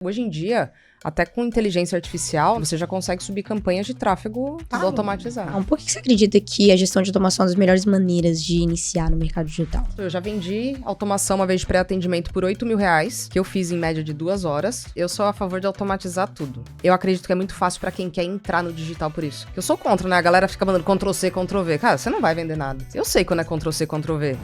Hoje em dia, até com inteligência artificial, você já consegue subir campanhas de tráfego tudo automatizado. Então, por que você acredita que a gestão de automação é uma das melhores maneiras de iniciar no mercado digital? Eu já vendi automação uma vez de pré-atendimento por R$8.000, que eu fiz em média de 2 horas. Eu sou a favor de automatizar tudo. Eu acredito que é muito fácil pra quem quer entrar no digital por isso. Eu sou contra, né? A galera fica mandando Ctrl-C, Ctrl-V. Cara, você não vai vender nada. Eu sei quando é Ctrl-C, Ctrl-V.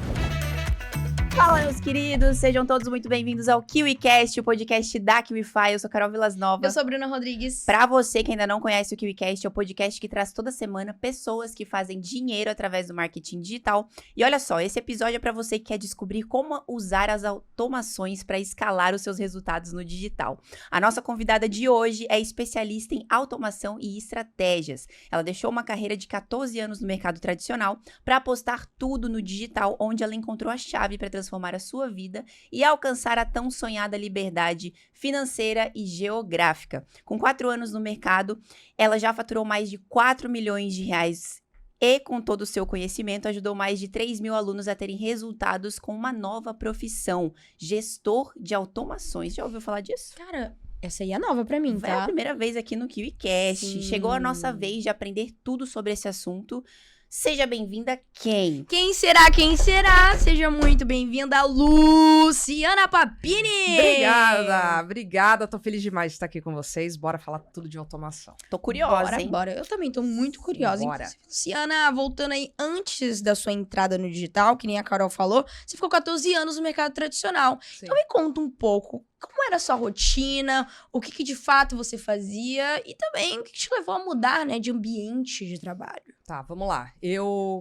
Fala, meus queridos, sejam todos muito bem-vindos ao KiwiCast, o podcast da KiwiFi. Eu sou Carol Vilas Nova. Eu sou Bruna Rodrigues. Pra você que ainda não conhece o KiwiCast, é o podcast que traz toda semana pessoas que fazem dinheiro através do marketing digital. E olha só, esse episódio é pra você que quer descobrir como usar as automações para escalar os seus resultados no digital. A nossa convidada de hoje é especialista em automação e estratégias. Ela deixou uma carreira de 14 anos no mercado tradicional para apostar tudo no digital, onde ela encontrou a chave para transformar a sua vida e alcançar a tão sonhada liberdade financeira e geográfica. Com 4 anos no mercado, ela já faturou mais de 4 milhões de reais e, com todo o seu conhecimento, ajudou mais de 3.000 alunos a terem resultados com uma nova profissão, gestor de automações. Já ouviu falar disso? Cara, essa aí é nova pra mim, Foi tá? a primeira vez aqui no KiwiCast. Sim. Chegou a nossa vez de aprender tudo sobre esse assunto. Seja bem-vinda, quem? Quem será? Quem será? Seja muito bem-vinda, Luciana Papini! Obrigada. Tô feliz demais de estar aqui com vocês. Bora falar tudo de automação. Tô curiosa, hein? Bora. Eu também tô muito curiosa. Bora. Inclusive, Luciana, voltando aí antes da sua entrada no digital, que nem a Carol falou, você ficou 14 anos no mercado tradicional. Sim. Então me conta um pouco, como era a sua rotina, o que de fato você fazia e também o que te levou a mudar, né, de ambiente de trabalho. Tá, vamos lá.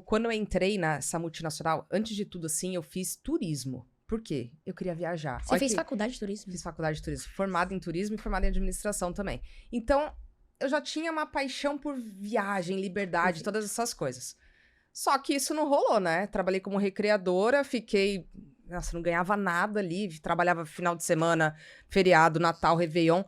Quando eu entrei nessa multinacional, antes de tudo, assim, eu fiz turismo. Por quê? Eu queria viajar. Você fez faculdade de turismo? Fiz faculdade de turismo. Formada em turismo e formada em administração também. Então, eu já tinha uma paixão por viagem, liberdade, todas essas coisas. Só que isso não rolou, né? Trabalhei como recreadora, fiquei... Nossa, não ganhava nada ali. Trabalhava final de semana, feriado, Natal, Réveillon.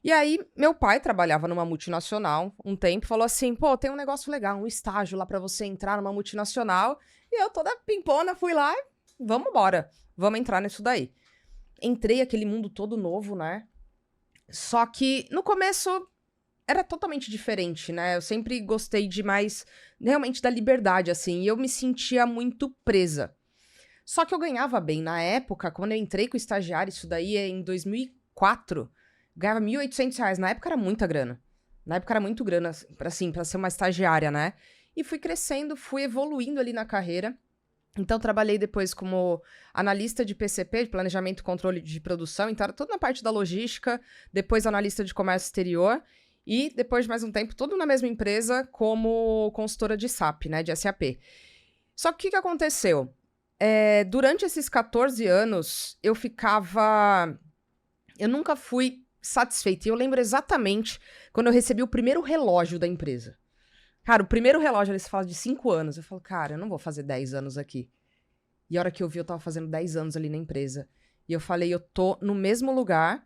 E aí, meu pai trabalhava numa multinacional um tempo, falou assim, pô, tem um negócio legal, um estágio lá pra você entrar numa multinacional. E eu toda pimpona fui lá, vamos embora, vamos entrar nisso daí. Entrei aquele mundo todo novo, né? Só que no começo era totalmente diferente, né? Eu sempre gostei demais, realmente, da liberdade, assim, e eu me sentia muito presa. Só que eu ganhava bem. Na época, quando eu entrei com o estagiário, isso daí é em 2004... Ganhava R$1.800. Na época era muita grana. Na época era muito grana, assim, pra ser uma estagiária, né? E fui crescendo, fui evoluindo ali na carreira. Então, trabalhei depois como analista de PCP, de Planejamento e Controle de Produção. Então, era tudo na parte da logística. Depois, analista de comércio exterior. E, depois de mais um tempo, tudo na mesma empresa como consultora de SAP, né? De SAP. Só que o que aconteceu? Durante esses 14 anos, eu nunca fui satisfeita. E eu lembro exatamente quando eu recebi o primeiro relógio da empresa. Cara, o primeiro relógio, eles falam de 5 anos. Eu falo, cara, eu não vou fazer 10 anos aqui. E a hora que eu vi, eu tava fazendo 10 anos ali na empresa. E eu falei, eu tô no mesmo lugar,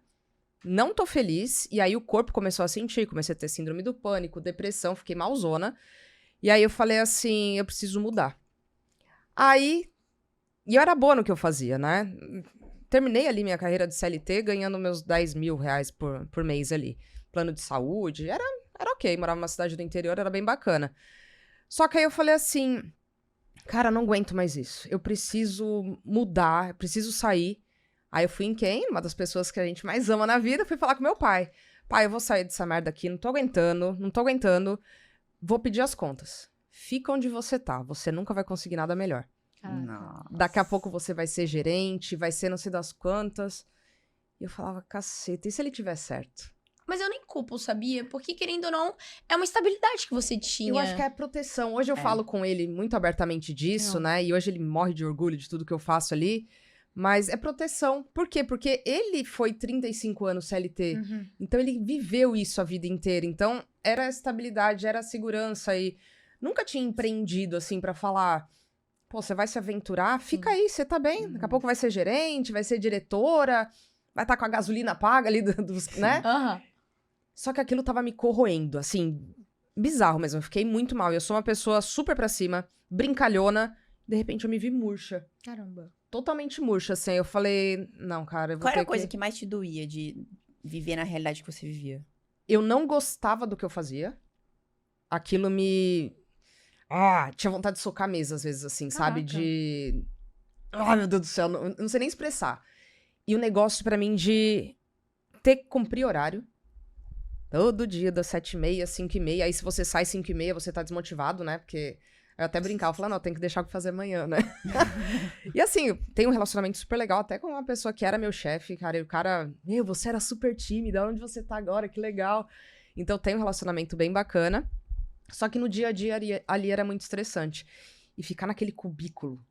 não tô feliz. E aí o corpo começou a sentir, comecei a ter síndrome do pânico, depressão, fiquei malzona. E aí eu falei assim, eu preciso mudar. E eu era boa no que eu fazia, né? Terminei ali minha carreira de CLT ganhando meus R$10.000 por mês ali. Plano de saúde, era ok. Morava numa cidade do interior, era bem bacana. Só que aí eu falei assim, cara, não aguento mais isso. Eu preciso mudar, eu preciso sair. Aí eu fui em quem? Uma das pessoas que a gente mais ama na vida, fui falar com meu pai. Pai, eu vou sair dessa merda aqui, não tô aguentando. Vou pedir as contas. Fica onde você tá, você nunca vai conseguir nada melhor. Nossa. Daqui a pouco você vai ser gerente, vai ser não sei das quantas. E eu falava, caceta, e se ele tiver certo? Mas eu nem culpo, sabia? Porque, querendo ou não, é uma estabilidade que você tinha. Eu acho que é proteção. Hoje eu falo com ele muito abertamente disso, né? E hoje ele morre de orgulho de tudo que eu faço ali. Mas é proteção. Por quê? Porque ele foi 35 anos CLT. Uhum. Então ele viveu isso a vida inteira. Então era estabilidade, era segurança. E nunca tinha empreendido, assim, pra falar... Pô, você vai se aventurar? Fica aí, você tá bem. Daqui a pouco vai ser gerente, vai ser diretora, vai estar com a gasolina paga ali, né? Uhum. Só que aquilo tava me corroendo, assim, bizarro mesmo. Eu fiquei muito mal. Eu sou uma pessoa super pra cima, brincalhona. De repente eu me vi murcha. Caramba. Totalmente murcha, assim. Eu falei, não, cara, eu vou Qual era ter a coisa que mais te doía de viver na realidade que você vivia? Eu não gostava do que eu fazia. Aquilo me... tinha vontade de socar a mesa, às vezes, assim, sabe? Caraca. Meu Deus do céu, não sei nem expressar. E o negócio pra mim de ter que cumprir horário. Todo dia, das 7h30, 5h30. Aí se você sai 5h30, você tá desmotivado, né? Porque eu até brincava, eu falava, não, tem que deixar o que fazer amanhã, né? E assim, tem um relacionamento super legal, até com uma pessoa que era meu chefe, cara. E o cara, você era super tímida, onde você tá agora? Que legal. Então tem um relacionamento bem bacana. Só que no dia a dia ali era muito estressante. E ficar naquele cubículo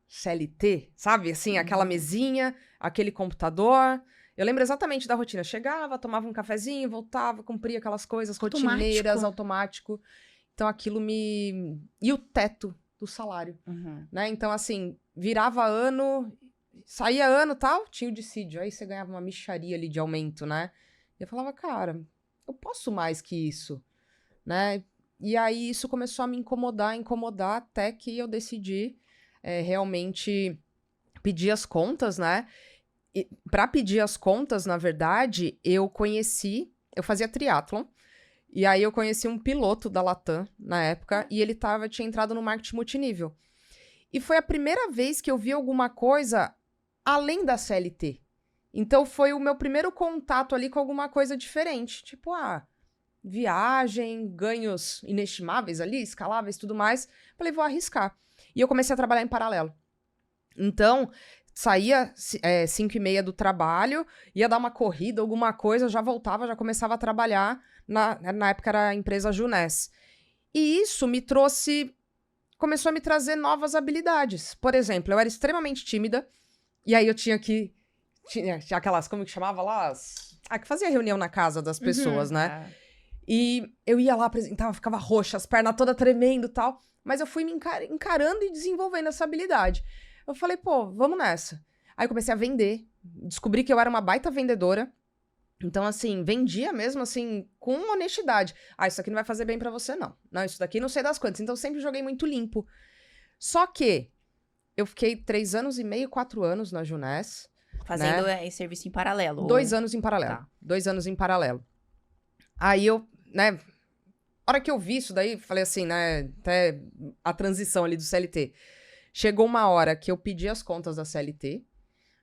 CLT, sabe? Assim, aquela mesinha, aquele computador. Eu lembro exatamente da rotina. Chegava, tomava um cafezinho, voltava, cumpria aquelas coisas rotineiras, automático. Então aquilo me... E o teto do salário, né? Então assim, virava ano, saía ano e tal, tinha o dissídio. Aí você ganhava uma mixaria ali de aumento, né? E eu falava, cara, eu posso mais que isso, né? E aí isso começou a me incomodar, até que eu decidi realmente pedir as contas, né? E para pedir as contas, na verdade, eu fazia triatlon, e aí eu conheci um piloto da Latam na época, e ele tinha entrado no marketing multinível. E foi a primeira vez que eu vi alguma coisa além da CLT. Então foi o meu primeiro contato ali com alguma coisa diferente. Tipo, viagem, ganhos inestimáveis ali, escaláveis, tudo mais. Falei, vou arriscar. E eu comecei a trabalhar em paralelo. Então, saía 5h30 do trabalho, ia dar uma corrida, alguma coisa, já voltava, já começava a trabalhar. Na época era a empresa Junés. E isso começou a me trazer novas habilidades. Por exemplo, eu era extremamente tímida, e aí eu tinha aquelas, como que chamava lá? Que fazia reunião na casa das pessoas, né? E eu ia lá, apresentava, ficava roxa, as pernas todas tremendo e tal. Mas eu fui me encarando e desenvolvendo essa habilidade. Eu falei, vamos nessa. Aí eu comecei a vender. Descobri que eu era uma baita vendedora. Então, assim, vendia mesmo, assim, com honestidade. Isso aqui não vai fazer bem pra você, não. Não, isso daqui não sei das quantas. Então, sempre joguei muito limpo. Só que eu fiquei 3 anos e meio, 4 anos na Junés. Fazendo esse serviço em paralelo. 2 anos em paralelo. Tá. 2 anos em paralelo. Aí eu, né... A hora que eu vi isso daí, falei assim, né? Até a transição ali do CLT. Chegou uma hora que eu pedi as contas da CLT,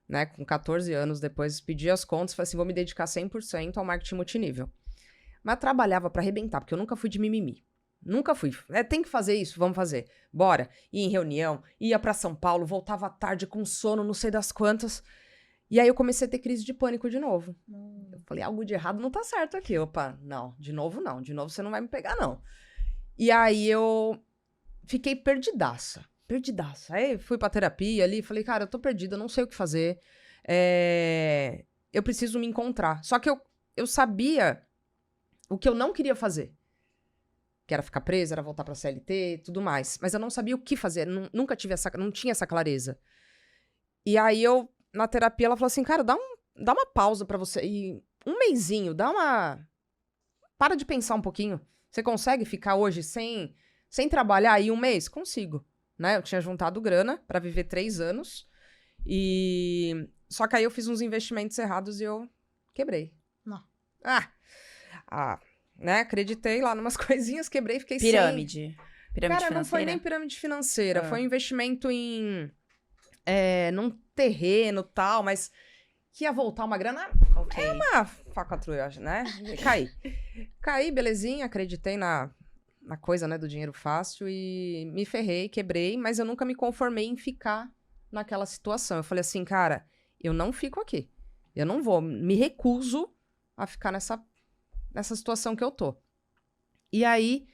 né? Com 14 anos depois, pedi as contas, falei assim, vou me dedicar 100% ao marketing multinível. Mas eu trabalhava pra arrebentar, porque eu nunca fui de mimimi. Nunca fui. Tem que fazer isso, vamos fazer. Bora. Ia em reunião, ia pra São Paulo, voltava à tarde com sono, não sei das quantas. E aí eu comecei a ter crise de pânico de novo. Eu falei, algo de errado não tá certo aqui. Opa, não, de novo não. De novo você não vai me pegar, não. E aí eu fiquei perdidaça. Aí fui pra terapia ali, falei, cara, eu tô perdida, eu não sei o que fazer. Eu preciso me encontrar. Só que eu sabia o que eu não queria fazer. Que era ficar presa, era voltar pra CLT e tudo mais. Mas eu não sabia o que fazer, nunca não tinha essa clareza. E aí na terapia, ela falou assim, cara, dá uma pausa pra você. E um mesinho, para de pensar um pouquinho. Você consegue ficar hoje sem trabalhar aí 1 mês? Consigo. Né? Eu tinha juntado grana pra viver 3 anos. Só que aí eu fiz uns investimentos errados e eu quebrei. Não. Né? Acreditei lá numas coisinhas, quebrei, fiquei sem... Pirâmide Cara, financeira? não foi nem pirâmide financeira. Foi um investimento num terreno e tal, mas que ia voltar uma grana... Ok. Uma falcatrua, né? Caí, belezinha, acreditei na coisa, né, do dinheiro fácil e me ferrei, quebrei, mas eu nunca me conformei em ficar naquela situação. Eu falei assim, cara, eu não fico aqui. Eu não vou, me recuso a ficar nessa situação que eu tô. E aí,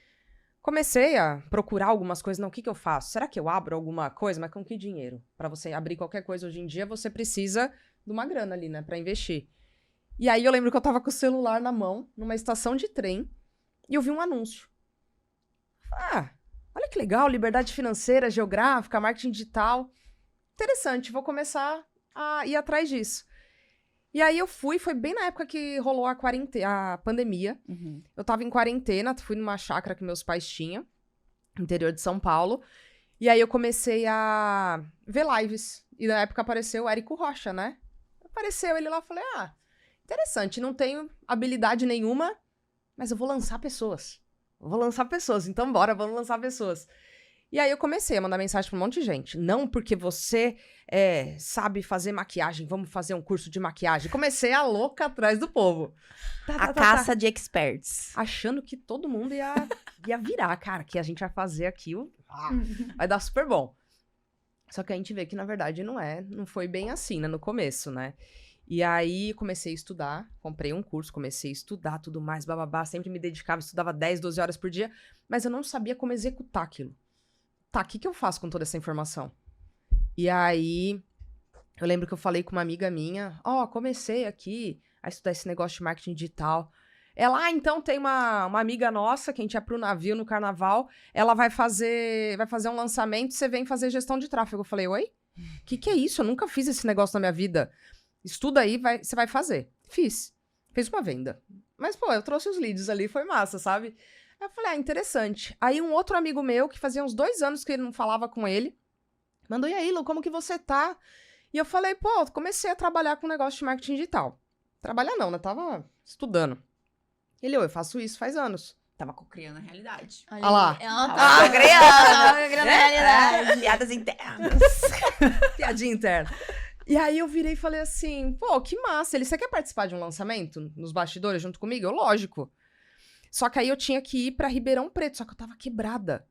comecei a procurar algumas coisas. Não, o que eu faço? Será que eu abro alguma coisa? Mas com que dinheiro? Pra você abrir qualquer coisa hoje em dia, você precisa de uma grana ali, né, pra investir. E aí eu lembro que eu tava com o celular na mão, numa estação de trem, e eu vi um anúncio. Olha que legal, liberdade financeira, geográfica, marketing digital. Interessante, vou começar a ir atrás disso. E aí eu foi bem na época que rolou a pandemia. Eu tava em quarentena, fui numa chácara que meus pais tinham, no interior de São Paulo. E aí eu comecei a ver lives. E na época apareceu o Érico Rocha, né? Apareceu ele lá, falei, interessante, não tenho habilidade nenhuma, mas eu vou lançar pessoas. Então bora, vamos lançar pessoas. E aí eu comecei a mandar mensagem pra um monte de gente. Não porque você sabe fazer maquiagem, vamos fazer um curso de maquiagem. Comecei a louca atrás do povo. Caça de experts. Achando que todo mundo ia virar, cara, que a gente vai fazer aquilo, vai dar super bom. Só que a gente vê que, na verdade, não foi bem assim, né, no começo, né? E aí, comecei a estudar, comprei um curso, comecei a estudar tudo mais, bababá, sempre me dedicava, estudava 10, 12 horas por dia, mas eu não sabia como executar aquilo. Tá, o que eu faço com toda essa informação? E aí, eu lembro que eu falei com uma amiga minha, comecei aqui a estudar esse negócio de marketing digital. Ela, então tem uma amiga nossa, que a gente ia pro navio no carnaval, ela vai fazer um lançamento, você vem fazer gestão de tráfego. Eu falei, oi? Que é isso? Eu nunca fiz esse negócio na minha vida. Estuda aí, você vai fazer. Fiz uma venda. Mas, pô, eu trouxe os leads ali, foi massa, sabe? Aí eu falei, interessante. Aí um outro amigo meu, que fazia uns 2 anos que ele não falava com ele, mandou, e aí, Lu, como que você tá? E eu falei, pô, comecei a trabalhar com negócio de marketing digital. Trabalhar não, né? Tava estudando. Ele, eu faço isso faz anos. Tava cocriando a realidade. Olha lá. Ela Tava cocriando a realidade. Piadas internas. Piadinha interna. E aí eu virei e falei assim, pô, que massa. Você quer participar de um lançamento nos bastidores junto comigo? Eu, lógico. Só que aí eu tinha que ir pra Ribeirão Preto, só que eu tava quebrada.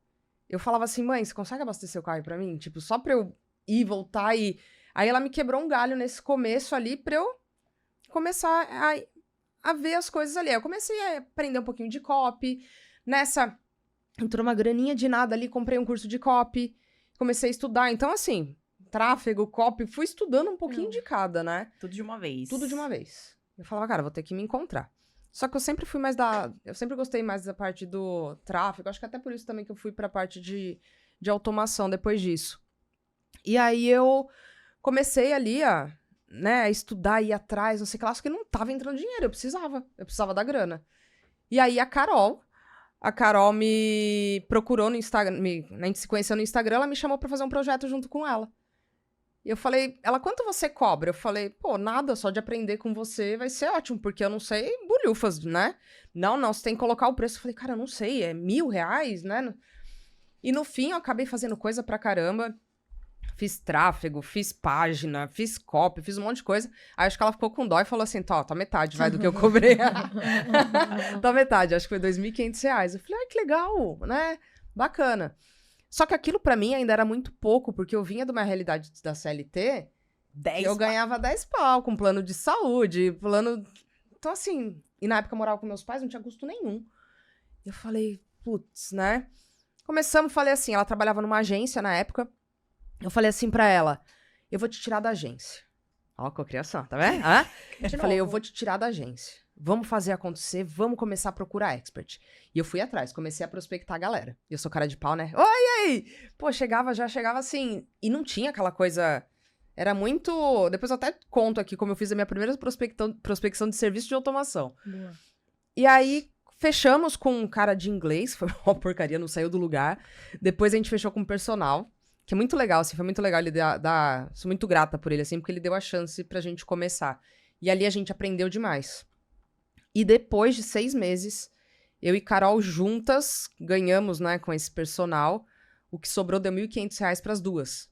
Eu falava assim, mãe, você consegue abastecer o carro pra mim? Tipo, só pra eu ir, voltar e... Aí ela me quebrou um galho nesse começo ali pra eu começar a ver as coisas ali. Aí eu comecei a aprender um pouquinho de copy. Nessa, entrou uma graninha de nada ali, comprei um curso de copy. Comecei a estudar. Então, assim, tráfego, copy, fui estudando um pouquinho de cada, né? Tudo de uma vez. Tudo de uma vez. Eu falava, cara, vou ter que me encontrar. Só que eu sempre fui mais eu sempre gostei mais da parte do tráfego. Acho que até por isso também que eu fui pra parte de automação depois disso. E aí eu comecei ali a estudar, ir atrás, não sei o que lá, só que não tava entrando dinheiro, eu precisava da grana. E aí a Carol me procurou no Instagram, a gente se conheceu no Instagram, ela me chamou pra fazer um projeto junto com ela. E eu falei, ela, quanto você cobra? Eu falei, pô, nada, só de aprender com você vai ser ótimo, porque eu não sei bolhufas, né? Não, você tem que colocar o preço. Eu falei, cara, eu não sei, é R$1.000, né? E no fim eu acabei fazendo coisa pra caramba. Fiz tráfego, fiz página, fiz copy, fiz um monte de coisa. Aí acho que ela ficou com dó e falou assim, tá metade, vai, do que eu cobrei. Tá metade, acho que foi R$2.500. Eu falei, ai, que legal, né? Bacana. Só que aquilo pra mim ainda era muito pouco, porque eu vinha de uma realidade da CLT, eu ganhava 10 pau com plano de saúde, plano... Então assim, e na época eu morava com meus pais, não tinha custo nenhum. Eu falei, putz, né? Começamos, falei assim, ela trabalhava numa agência na época, eu falei assim pra ela, eu vou te tirar da agência. Ó, cocriação, tá vendo? Eu falei, eu vou te tirar da agência. Vamos fazer acontecer, vamos começar a procurar expert. E eu fui atrás, comecei a prospectar a galera. Eu sou cara de pau, né? Oi, aí! Pô, já chegava assim, e não tinha aquela coisa... Era muito... Depois eu até conto aqui como eu fiz a minha primeira prospecção de serviço de automação. Boa. E aí, fechamos com um cara de inglês, foi uma porcaria, não saiu do lugar. Depois a gente fechou com um personal, que é muito legal, assim, foi muito legal ele sou muito grata por ele, assim, porque ele deu a chance pra gente começar. E ali a gente aprendeu demais. E depois de 6 meses, eu e Carol juntas ganhamos, né, com esse personal. O que sobrou deu R$1.500 pras duas.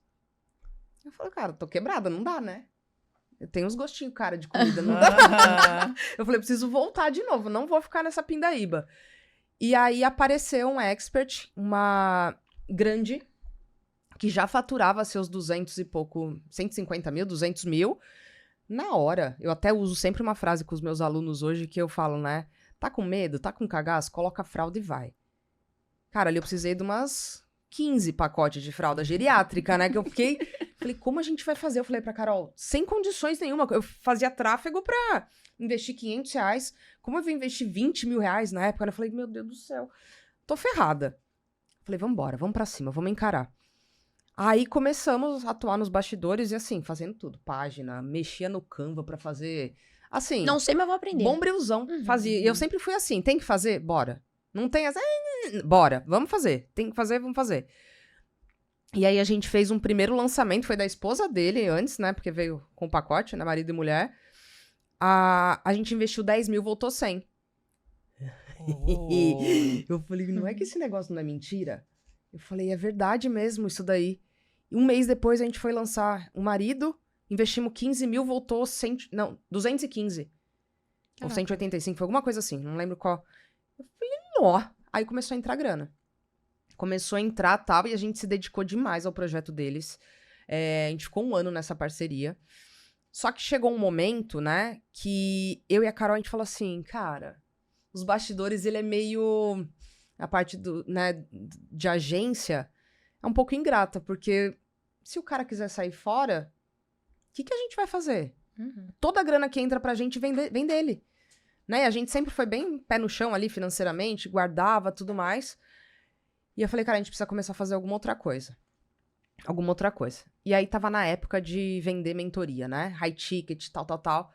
Eu falei, cara, tô quebrada, não dá, né? Eu tenho uns gostinhos, cara, de comida, não dá. Eu falei, preciso voltar de novo, não vou ficar nessa pindaíba. E aí apareceu um expert, uma grande, que já faturava seus 200 e pouco, 150 mil, 200 mil. Na hora, eu até uso sempre uma frase com os meus alunos hoje que eu falo, né? Tá com medo, tá com cagaço? Coloca a fralda e vai. Cara, ali eu precisei de umas 15 pacotes de fralda geriátrica, né? Que eu falei, como a gente vai fazer? Eu falei pra Carol, sem condições nenhuma. Eu fazia tráfego pra investir R$500. Como eu vou investir R$20 mil na época? Eu falei, meu Deus do céu, tô ferrada. Eu falei, vambora, vamos pra cima, vamos encarar. Aí começamos a atuar nos bastidores e assim, fazendo tudo. Página, mexia no Canva pra fazer... Assim... Não sei, mas vou aprender. Bombrilzão. Fazia. Eu sempre fui assim, tem que fazer? Bora. Não tem essa... Bora, vamos fazer. Tem que fazer, vamos fazer. E aí a gente fez um primeiro lançamento, foi da esposa dele antes, né? Porque veio com o pacote, né? Marido e mulher. A gente investiu 10 mil, voltou 100. Eu falei, não é que esse negócio não é mentira? Eu falei, é verdade mesmo isso daí. E um mês depois a gente foi lançar o marido, investimos 15 mil, voltou 215. Ou 185, foi alguma coisa assim, não lembro qual. Eu falei, ó. Aí começou a entrar grana. Começou a entrar tal, e a gente se dedicou demais ao projeto deles. A gente ficou 1 ano nessa parceria. Só que chegou um momento, né, que eu e a Carol, a gente falou assim, cara, os bastidores, ele é meio... A parte de agência é um pouco ingrata, porque se o cara quiser sair fora, o que a gente vai fazer? Toda a grana que entra pra gente vem dele. Né? E a gente sempre foi bem pé no chão ali financeiramente, guardava tudo mais. E eu falei, cara, a gente precisa começar a fazer alguma outra coisa. E aí tava na época de vender mentoria, né? High ticket, tal.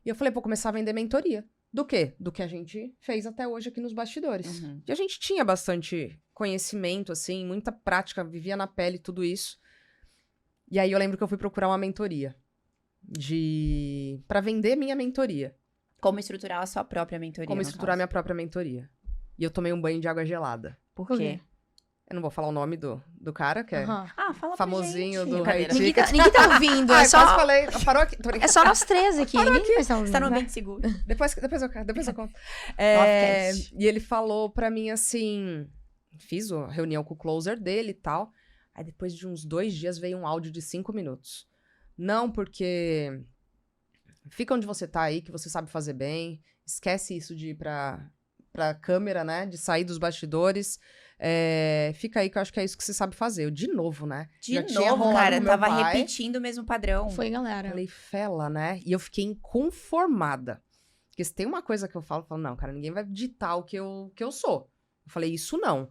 E eu falei, vou começar a vender mentoria. Do quê? Do que a gente fez até hoje aqui nos bastidores. E a gente tinha bastante conhecimento, assim, muita prática, vivia na pele tudo isso. E aí eu lembro que eu fui procurar uma mentoria. Pra vender minha mentoria. Como estruturar a sua própria mentoria. Como estruturar minha própria mentoria. E eu tomei um banho de água gelada. Por quê? Eu não vou falar o nome do cara, que é fala famosinho do Brincadeira. High Ticket. Ninguém tá ouvindo, é só... quase falei. Parou aqui. Tô É só nós 13 aqui, ninguém vai estar ouvindo. Você tá no né? ambiente seguro. Depois eu conto. Offcast. E ele falou pra mim assim... Fiz a reunião com o closer dele e tal. Aí depois de uns 2 dias veio um áudio de 5 minutos. Não, porque... Fica onde você tá aí, que você sabe fazer bem. Esquece isso de ir pra câmera, né? De sair dos bastidores. Fica aí que eu acho que é isso que você sabe fazer. Eu, de novo, né? De novo, cara. com meu Tava pai. repetindo o mesmo padrão. Foi, galera. Falei, fela, né? E eu fiquei inconformada. Porque se tem uma coisa que eu falo, não, cara, ninguém vai ditar o que eu sou. Eu falei, isso não.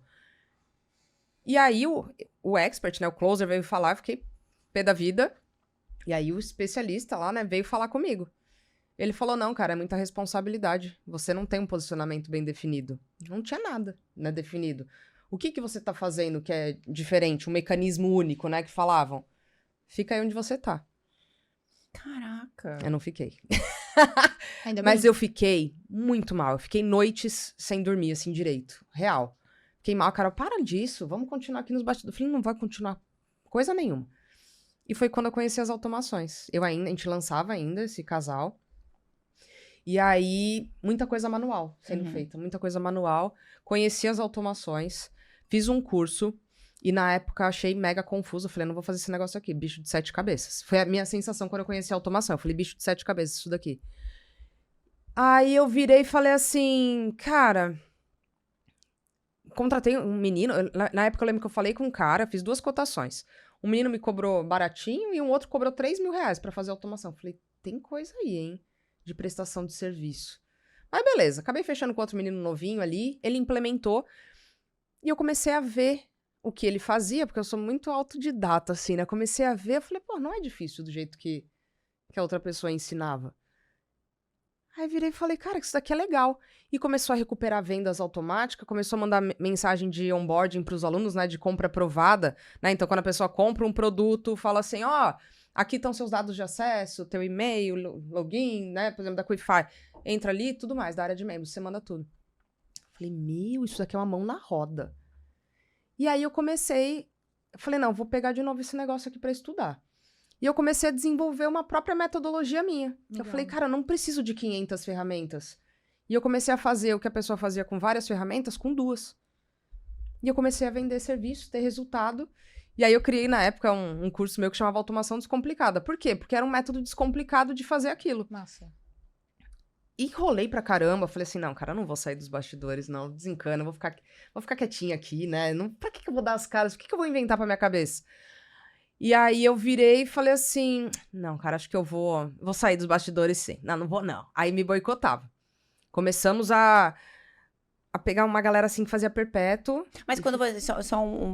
E aí o expert, né, o closer veio falar, eu fiquei pé da vida. E aí o especialista lá, né, veio falar comigo. Ele falou, não, cara, é muita responsabilidade. Você não tem um posicionamento bem definido. Não tinha nada, né, definido. O que você tá fazendo que é diferente? Um mecanismo único, né, que falavam. Fica aí onde você tá. Caraca. Eu não fiquei. Ainda bem. Mas eu fiquei muito mal. Eu fiquei noites sem dormir, assim, direito. Real. Fiquei mal, cara, para disso. Vamos continuar aqui nos bastidores. Eu falei, não vai continuar coisa nenhuma. E foi quando eu conheci as automações. A gente lançava ainda esse casal. E aí, muita coisa manual sendo feita. Muita coisa manual. Conheci as automações. Fiz um curso. E na época achei mega confuso. Eu falei, não vou fazer esse negócio aqui. Bicho de 7 cabeças. Foi a minha sensação quando eu conheci a automação. Eu falei, bicho de 7 cabeças, isso daqui. Aí eu virei e falei assim, cara... Contratei um menino. Na época eu lembro que eu falei com um cara. Fiz 2 cotações. Um menino me cobrou baratinho e um outro cobrou 3 mil reais pra fazer a automação. Eu falei, tem coisa aí, hein? De prestação de serviço. Mas beleza, acabei fechando com outro menino novinho ali, ele implementou, e eu comecei a ver o que ele fazia, porque eu sou muito autodidata, assim, né? Comecei a ver, eu falei, pô, não é difícil do jeito que a outra pessoa ensinava. Aí virei e falei, cara, isso daqui é legal. E começou a recuperar vendas automáticas, começou a mandar mensagem de onboarding para os alunos, né, de compra aprovada, né? Então, quando a pessoa compra um produto, fala assim, aqui estão seus dados de acesso, teu e-mail, login, né, por exemplo, da Quickfire. Entra ali, tudo mais, da área de membros, você manda tudo. Falei, isso daqui é uma mão na roda. E aí eu falei, não, vou pegar de novo esse negócio aqui para estudar. E eu comecei a desenvolver uma própria metodologia minha. Legal. Eu falei, cara, eu não preciso de 500 ferramentas. E eu comecei a fazer o que a pessoa fazia com várias ferramentas, com 2. E eu comecei a vender serviço, ter resultado. E aí eu criei, na época, um curso meu que chamava Automação Descomplicada. Por quê? Porque era um método descomplicado de fazer aquilo. Massa. E rolei pra caramba. Falei assim, não, cara, eu não vou sair dos bastidores, não. Desencana, vou ficar quietinha aqui, né? Pra que eu vou dar as caras? O que eu vou inventar pra minha cabeça? E aí eu virei e falei assim, não, cara, acho que eu vou sair dos bastidores sim. Não vou não. Aí me boicotava. Começamos a pegar uma galera assim que fazia perpétuo. Mas quando você,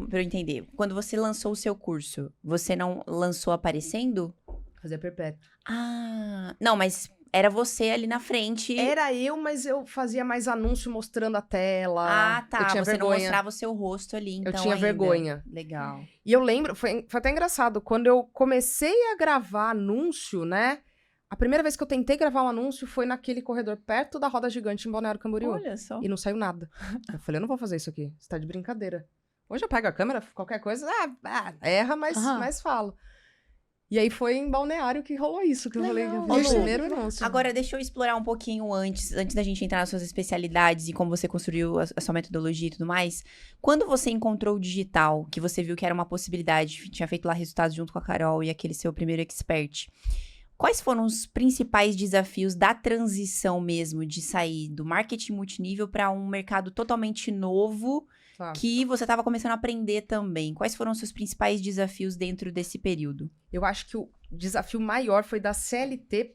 pra eu entender, quando você lançou o seu curso, você não lançou aparecendo? Fazia perpétuo. Ah, não, mas era você ali na frente. Era eu, mas eu fazia mais anúncio mostrando a tela. Ah, tá. Eu tinha você vergonha. não mostrava o seu rosto ali, então. Eu tinha ainda. vergonha. Legal. E eu lembro, foi até engraçado, quando eu comecei a gravar anúncio, né? A primeira vez que eu tentei gravar um anúncio foi naquele corredor perto da Roda Gigante em Balneário Camboriú. Olha só. E não saiu nada. Eu falei, eu não vou fazer isso aqui. Você tá de brincadeira. Hoje eu pego a câmera, qualquer coisa, erra, mas falo. E aí foi em Balneário que rolou isso, que eu falei, eu Ô, fiz o Lu, primeiro anúncio. Agora, deixa eu explorar um pouquinho antes da gente entrar nas suas especialidades e como você construiu a sua metodologia e tudo mais. Quando você encontrou o digital, que você viu que era uma possibilidade, tinha feito lá resultados junto com a Carol e aquele seu primeiro expert, quais foram os principais desafios da transição mesmo, de sair do marketing multinível para um mercado totalmente novo, que você estava começando a aprender também? Quais foram os seus principais desafios dentro desse período? Eu acho que o desafio maior foi da CLT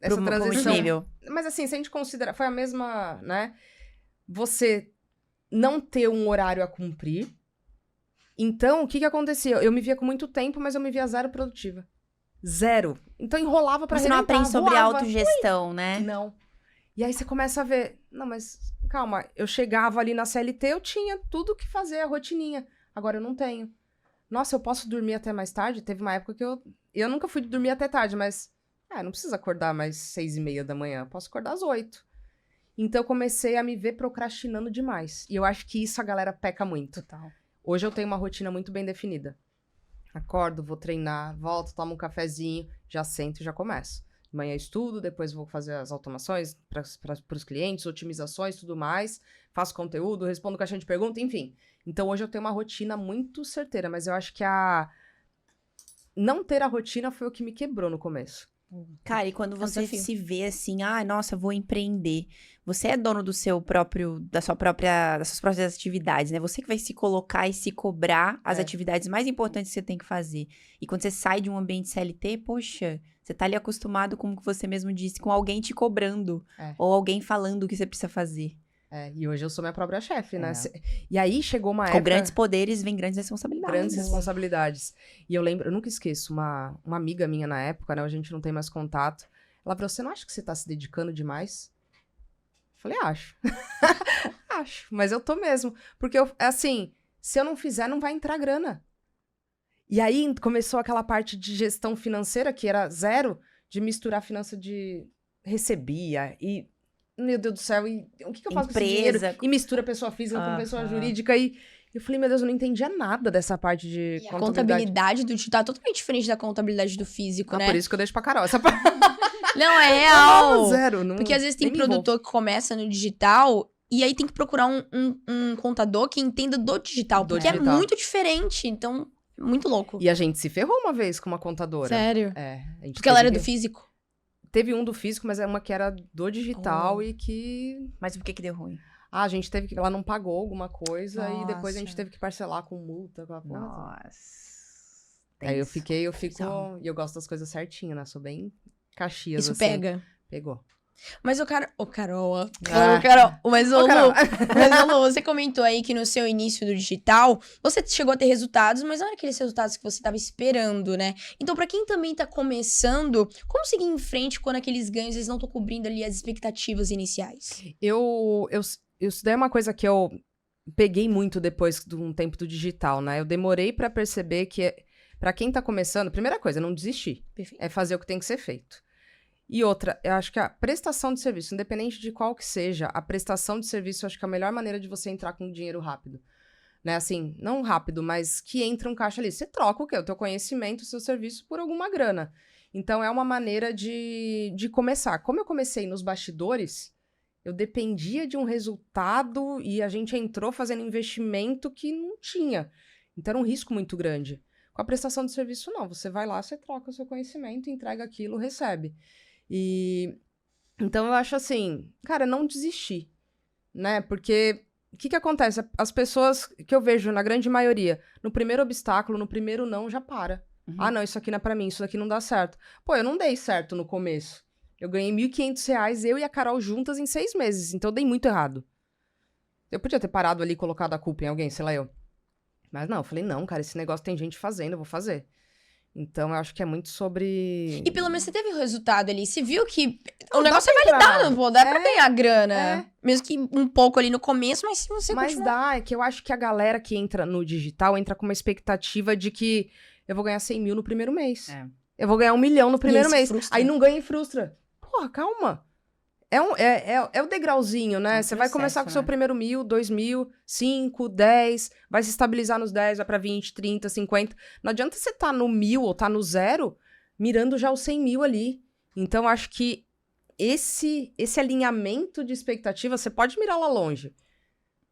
essa transição. Multinível. Mas assim, se a gente considerar, foi a mesma, né? Você não ter um horário a cumprir. Então, o que acontecia? Eu me via com muito tempo, mas eu me via zero produtiva. Zero. Então, enrolava pra Você não arrebentar, aprende sobre voava. autogestão, né? Não. E aí você começa a ver, não, mas calma, eu chegava ali na CLT, eu tinha tudo que fazer, a rotininha. Agora eu não tenho. Nossa, eu posso dormir até mais tarde? Teve uma época que eu nunca fui dormir até tarde, mas não precisa acordar mais 6:30 da manhã, eu posso acordar às 8. Então eu comecei a me ver procrastinando demais. E eu acho que isso a galera peca muito. Total. Hoje eu tenho uma rotina muito bem definida. Acordo, vou treinar, volto, tomo um cafezinho, já sento e já começo. De manhã estudo, depois vou fazer as automações para os clientes, otimizações, tudo mais. Faço conteúdo, respondo caixinha de pergunta, enfim. Então, hoje eu tenho uma rotina muito certeira, mas eu acho que não ter a rotina foi o que me quebrou no começo. Cara, e quando você desafio. se vê assim, nossa, vou empreender. Você é dono das suas próprias atividades, né? Você que vai se colocar e se cobrar as atividades mais importantes que você tem que fazer. E quando você sai de um ambiente CLT, poxa, você tá ali acostumado, como você mesmo disse, com alguém te cobrando. Ou alguém falando o que você precisa fazer. E hoje eu sou minha própria chefe, né? E aí chegou uma Com época... grandes poderes vem grandes responsabilidades. Grandes responsabilidades. E eu lembro, eu nunca esqueço, uma amiga minha na época, né? A gente não tem mais contato. Ela falou, você não acha que você tá se dedicando demais? Eu falei, acho. Acho, mas eu tô mesmo. Porque, assim, se eu não fizer, não vai entrar grana. E aí começou aquela parte de gestão financeira, que era zero, de misturar finança de recebia e... Meu Deus do céu, e o que eu faço com esse dinheiro? E mistura pessoa física com pessoa jurídica. E eu falei, meu Deus, eu não entendia nada dessa parte de contabilidade. A contabilidade do digital é totalmente diferente da contabilidade do físico, né? Por isso que eu deixo pra Carol essa parte. Não, é real. Não, zero. Não, porque às vezes tem produtor que começa no digital e aí tem que procurar um contador que entenda do digital. Porque é muito diferente, então, muito louco. E a gente se ferrou uma vez com uma contadora. Sério? A gente porque ela era do físico? Teve um do físico, mas é uma que era do digital e que... Mas por que deu ruim? A gente teve que... Ela não pagou alguma coisa e depois a gente teve que parcelar com multa. Nossa. Aí eu fico... E eu gosto das coisas certinho, né? Sou bem Caxias, Isso assim. pega. Pegou. Mas Carol, mas ô Lu, você comentou aí que no seu início do digital, você chegou a ter resultados, mas não eram aqueles resultados que você estava esperando, né? Então, pra quem também tá começando, como seguir em frente quando aqueles ganhos, eles não estão cobrindo ali as expectativas iniciais? Isso daí é uma coisa que eu peguei muito depois de um tempo do digital, né? Eu demorei pra perceber que, pra quem tá começando, primeira coisa, é não desistir. Perfeito. É fazer o que tem que ser feito. E outra, eu acho que a prestação de serviço, independente de qual que seja, a prestação de serviço, eu acho que é a melhor maneira de você entrar com dinheiro rápido. Né? Assim, não rápido, mas que entra um caixa ali. Você troca o quê? O teu conhecimento, o seu serviço por alguma grana. Então, é uma maneira de começar. Como eu comecei nos bastidores, eu dependia de um resultado e a gente entrou fazendo investimento que não tinha. Então, era um risco muito grande. Com a prestação de serviço, não. Você vai lá, você troca o seu conhecimento, entrega aquilo, recebe. Então, eu acho assim, cara, não desistir, né? Porque o que acontece? As pessoas que eu vejo, na grande maioria, no primeiro obstáculo, no primeiro não, já para. Ah, não, isso aqui não é pra mim, isso aqui não dá certo. Pô, eu não dei certo no começo. Eu ganhei R$1.500, eu e a Carol juntas em 6 meses, então eu dei muito errado. Eu podia ter parado ali e colocado a culpa em alguém, sei lá eu. Mas não, eu falei, não, cara, esse negócio tem gente fazendo, eu vou fazer. Então, eu acho que é muito sobre... E pelo menos você teve o resultado ali. Você viu que o negócio é validado, pô. Dá pra ganhar grana. Mesmo que um pouco ali no começo, mas se você continuar... é que eu acho que a galera que entra no digital entra com uma expectativa de que eu vou ganhar 100 mil no primeiro mês. Eu vou ganhar 1 milhão no primeiro mês. Frustra. Aí não ganha e frustra. Porra, calma. É o degrauzinho, né? Você vai começar com o seu primeiro 1.000, 2.000, 5, 10, vai se estabilizar nos 10, vai pra 20, 30, 50. Não adianta você tá no 1.000 ou tá no 0, mirando já os 100 mil ali. Então, acho que esse alinhamento de expectativa, você pode mirar lá longe,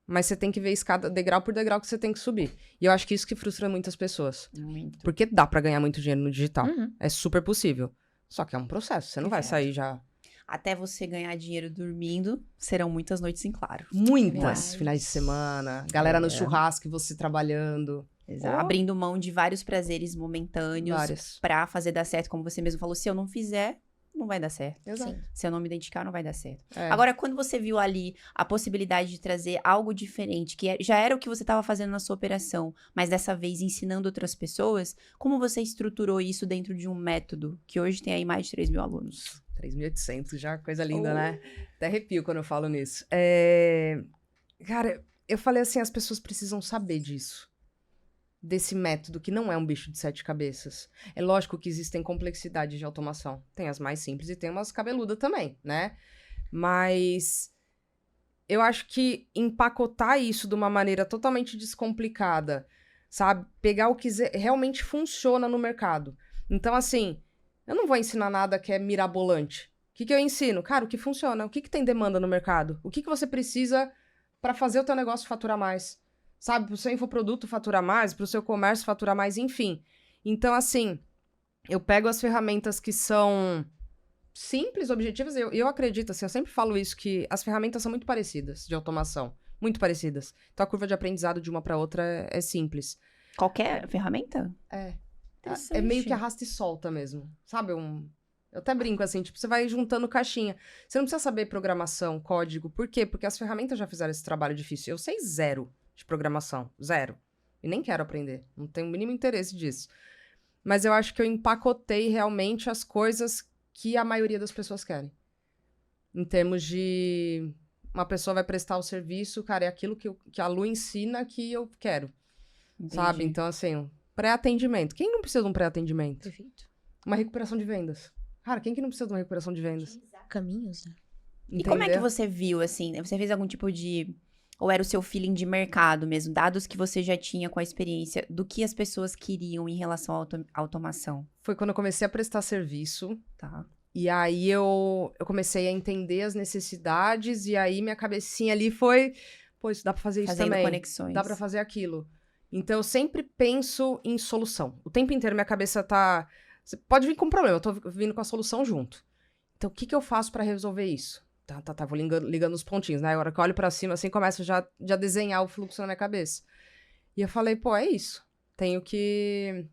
mas você tem que ver escada, degrau por degrau que você tem que subir. E eu acho que isso que frustra muitas pessoas. Muito. Porque dá pra ganhar muito dinheiro no digital. Uhum. É super possível. Só que é um processo, você não vai sair já... Até você ganhar dinheiro dormindo, serão muitas noites em claro. Muitas Verdade. finais de semana, galera no churrasco e você trabalhando. Exato. Abrindo mão de vários prazeres momentâneos Várias. pra fazer dar certo, como você mesmo falou. Se eu não fizer, não vai dar certo. Exato. Sim. Se eu não me identificar, não vai dar certo. É. Agora, quando você viu ali a possibilidade de trazer algo diferente, que já era o que você estava fazendo na sua operação, mas dessa vez ensinando outras pessoas, como você estruturou isso dentro de um método que hoje tem aí mais de 3 mil alunos? 3.800 já, coisa linda, né? Até arrepio quando eu falo nisso. Cara, eu falei assim, as pessoas precisam saber disso. Desse método, que não é um bicho de 7 cabeças. É lógico que existem complexidades de automação. Tem as mais simples e tem umas cabeludas também, né? Mas eu acho que empacotar isso de uma maneira totalmente descomplicada, sabe? Pegar o que realmente funciona no mercado. Então, assim, eu não vou ensinar nada que é mirabolante. O que eu ensino? Cara, o que funciona? O que tem demanda no mercado? O que você precisa para fazer o teu negócio faturar mais? Sabe? Para o seu infoproduto faturar mais, para o seu comércio faturar mais, enfim. Então, assim, eu pego as ferramentas que são simples, objetivas. Eu acredito, assim, eu sempre falo isso, que as ferramentas são muito parecidas de automação. Muito parecidas. Então, a curva de aprendizado de uma para outra é simples. Qualquer ferramenta? É meio que arrasta e solta mesmo. Sabe? Eu até brinco assim, tipo, você vai juntando caixinha. Você não precisa saber programação, código. Por quê? Porque as ferramentas já fizeram esse trabalho difícil. Eu sei 0 de programação. 0. E nem quero aprender. Não tenho o mínimo interesse disso. Mas eu acho que eu empacotei realmente as coisas que a maioria das pessoas querem. Em termos de... Uma pessoa vai prestar o serviço, cara, é aquilo que a Lu ensina que eu quero. Entendi. Sabe? Então, assim... Pré-atendimento. Quem não precisa de um pré-atendimento? Perfeito. Uma recuperação de vendas. Cara, quem que não precisa de uma recuperação de vendas? Caminhos, né? E como é que você viu, assim? Você fez algum tipo de... Ou era o seu feeling de mercado mesmo? Dados que você já tinha com a experiência do que as pessoas queriam em relação à automação? Foi quando eu comecei a prestar serviço. Tá. E aí eu comecei a entender as necessidades. E aí minha cabecinha ali foi... Pô, isso dá pra fazer isso Fazendo também. conexões. Dá pra fazer aquilo. Então, eu sempre penso em solução. O tempo inteiro minha cabeça tá... Você pode vir com um problema, eu tô vindo com a solução junto. Então, o que eu faço pra resolver isso? Tá, vou ligando os pontinhos, né? A hora que eu olho pra cima, assim, começo já a desenhar o fluxo na minha cabeça. E eu falei, pô, é isso. Tenho que...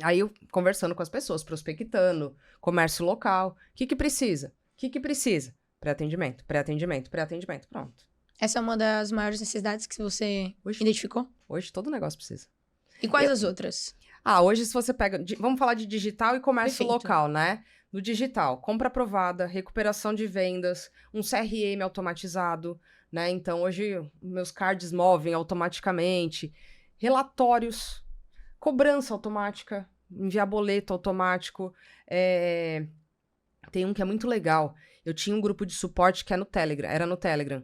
Aí, eu conversando com as pessoas, prospectando, comércio local. O que precisa? O que precisa? Pré-atendimento, pré-atendimento, pré-atendimento. Pronto. Essa é uma das maiores necessidades que você identificou? Hoje todo negócio precisa. E quais as outras? Hoje se você pega... Vamos falar de digital e comércio Perfeito. local, né? No digital, compra aprovada, recuperação de vendas, um CRM automatizado, né? Então, hoje, meus cards movem automaticamente. Relatórios, cobrança automática, enviar boleto automático. Tem um que é muito legal. Eu tinha um grupo de suporte que era no Telegram.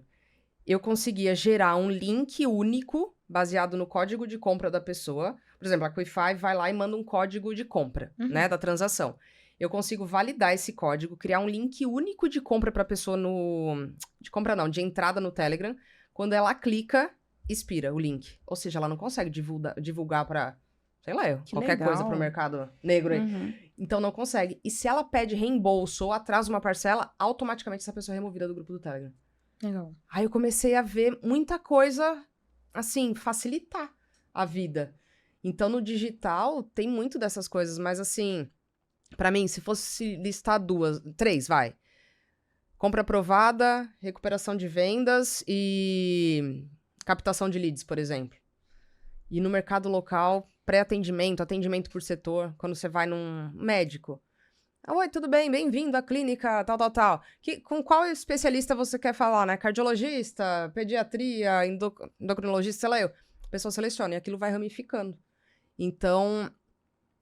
Eu conseguia gerar um link único, baseado no código de compra da pessoa. Por exemplo, a Quickfy vai lá e manda um código de compra, né, da transação. Eu consigo validar esse código, criar um link único de compra para a pessoa de entrada no Telegram. Quando ela clica, expira o link. Ou seja, ela não consegue divulgar para, sei lá, qualquer legal. coisa para o mercado negro aí. Uhum. Então, não consegue. E se ela pede reembolso ou atrasa uma parcela, automaticamente essa pessoa é removida do grupo do Telegram. Legal. Aí eu comecei a ver muita coisa, assim, facilitar a vida. Então, no digital, tem muito dessas coisas, mas assim, pra mim, se fosse listar 3, vai. Compra aprovada, recuperação de vendas e captação de leads, por exemplo. E no mercado local, pré-atendimento, atendimento por setor, quando você vai num médico. Oi, tudo bem? Bem-vindo à clínica, tal. Com qual especialista você quer falar, né? Cardiologista, pediatria, endocrinologista, sei lá eu. A pessoa seleciona e aquilo vai ramificando. Então,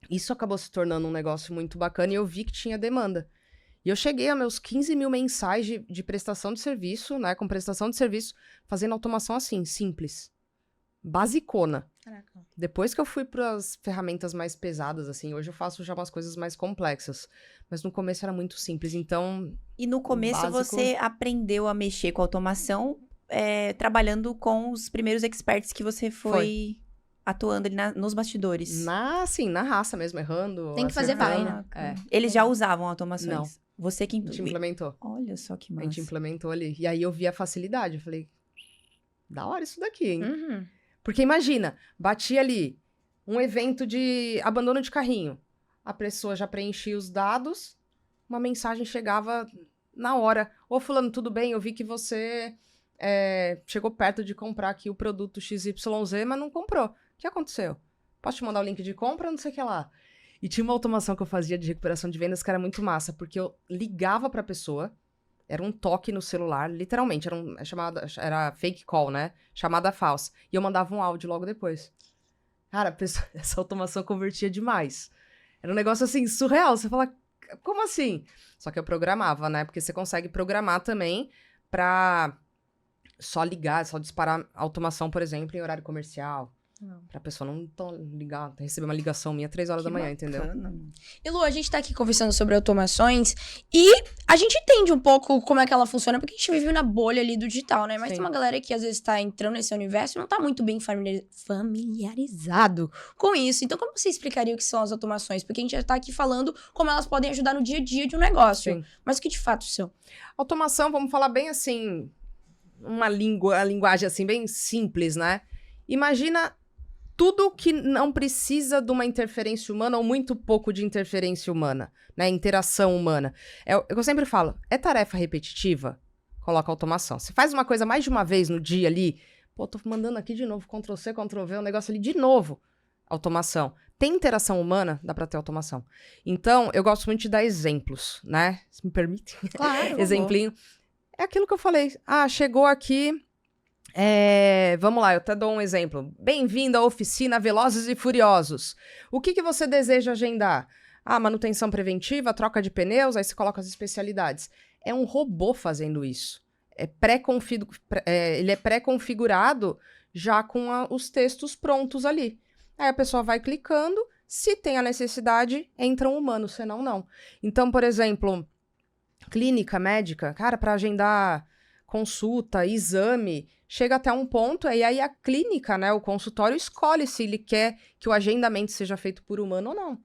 Isso acabou se tornando um negócio muito bacana e eu vi que tinha demanda. E eu cheguei a meus 15 mil mensais de prestação de serviço, né? Com prestação de serviço, fazendo automação assim, simples. Basicona. Caraca. Depois que eu fui para as ferramentas mais pesadas, assim, hoje eu faço já umas coisas mais complexas. Mas no começo era muito simples, então... E no começo básico. você aprendeu a mexer com automação, trabalhando com os primeiros experts que você foi atuando ali nos bastidores. Na raça mesmo, errando. Tem que fazer acertando. vai, né? É. Eles já usavam automações? Não. Você que A gente implementou. Olha só que A gente massa. implementou ali. E aí eu vi a facilidade. Eu falei, da hora isso daqui, hein? Uhum. Porque imagina, batia ali um evento de abandono de carrinho. A pessoa já preenchia os dados, uma mensagem chegava na hora. Ô, fulano, tudo bem? Eu vi que você chegou perto de comprar aqui o produto XYZ, mas não comprou. O que aconteceu? Posso te mandar o link de compra? Não sei o que lá. E tinha uma automação que eu fazia de recuperação de vendas que era muito massa, porque eu ligava pra pessoa, era um toque no celular, literalmente, era fake call, né? Chamada falsa. E eu mandava um áudio logo depois. Cara, essa automação convertia demais. Era um negócio, assim, surreal. Você fala, como assim? Só que eu programava, né? Porque você consegue programar também pra só ligar, só disparar automação, por exemplo, em horário comercial. Pra pessoa não receber uma ligação minha 3 horas da manhã, entendeu? E Lu, a gente tá aqui conversando sobre automações e a gente entende um pouco como é que ela funciona, porque a gente vive na bolha ali do digital, né? Mas Sim. tem uma galera que às vezes tá entrando nesse universo e não tá muito bem familiarizado com isso. Então, como você explicaria o que são as automações? Porque a gente já tá aqui falando como elas podem ajudar no dia a dia de um negócio. Sim. Mas o que de fato são? Automação, vamos falar bem assim, a linguagem assim, bem simples, né? Imagina tudo que não precisa de uma interferência humana ou muito pouco de interferência humana, né? Interação humana. Eu sempre falo, é tarefa repetitiva? Coloca automação. Você faz uma coisa mais de uma vez no dia ali, pô, tô mandando aqui de novo, Ctrl+C, Ctrl+V, o negócio ali de novo. Automação. Tem interação humana, dá pra ter automação. Então, eu gosto muito de dar exemplos, né? Se me permite. Claro. Exemplinho. É aquilo que eu falei. Ah, chegou aqui... vamos lá, eu até dou um exemplo. Bem-vindo à oficina Velozes e Furiosos. O que você deseja agendar? Ah, manutenção preventiva, troca de pneus, aí você coloca as especialidades. É um robô fazendo isso. Ele é pré-configurado já com os textos prontos ali. Aí a pessoa vai clicando, se tem a necessidade, entra um humano, senão não. Então, por exemplo, clínica médica, cara, para agendar consulta, exame, chega até um ponto, e aí a clínica, né, o consultório, escolhe se ele quer que o agendamento seja feito por humano ou não.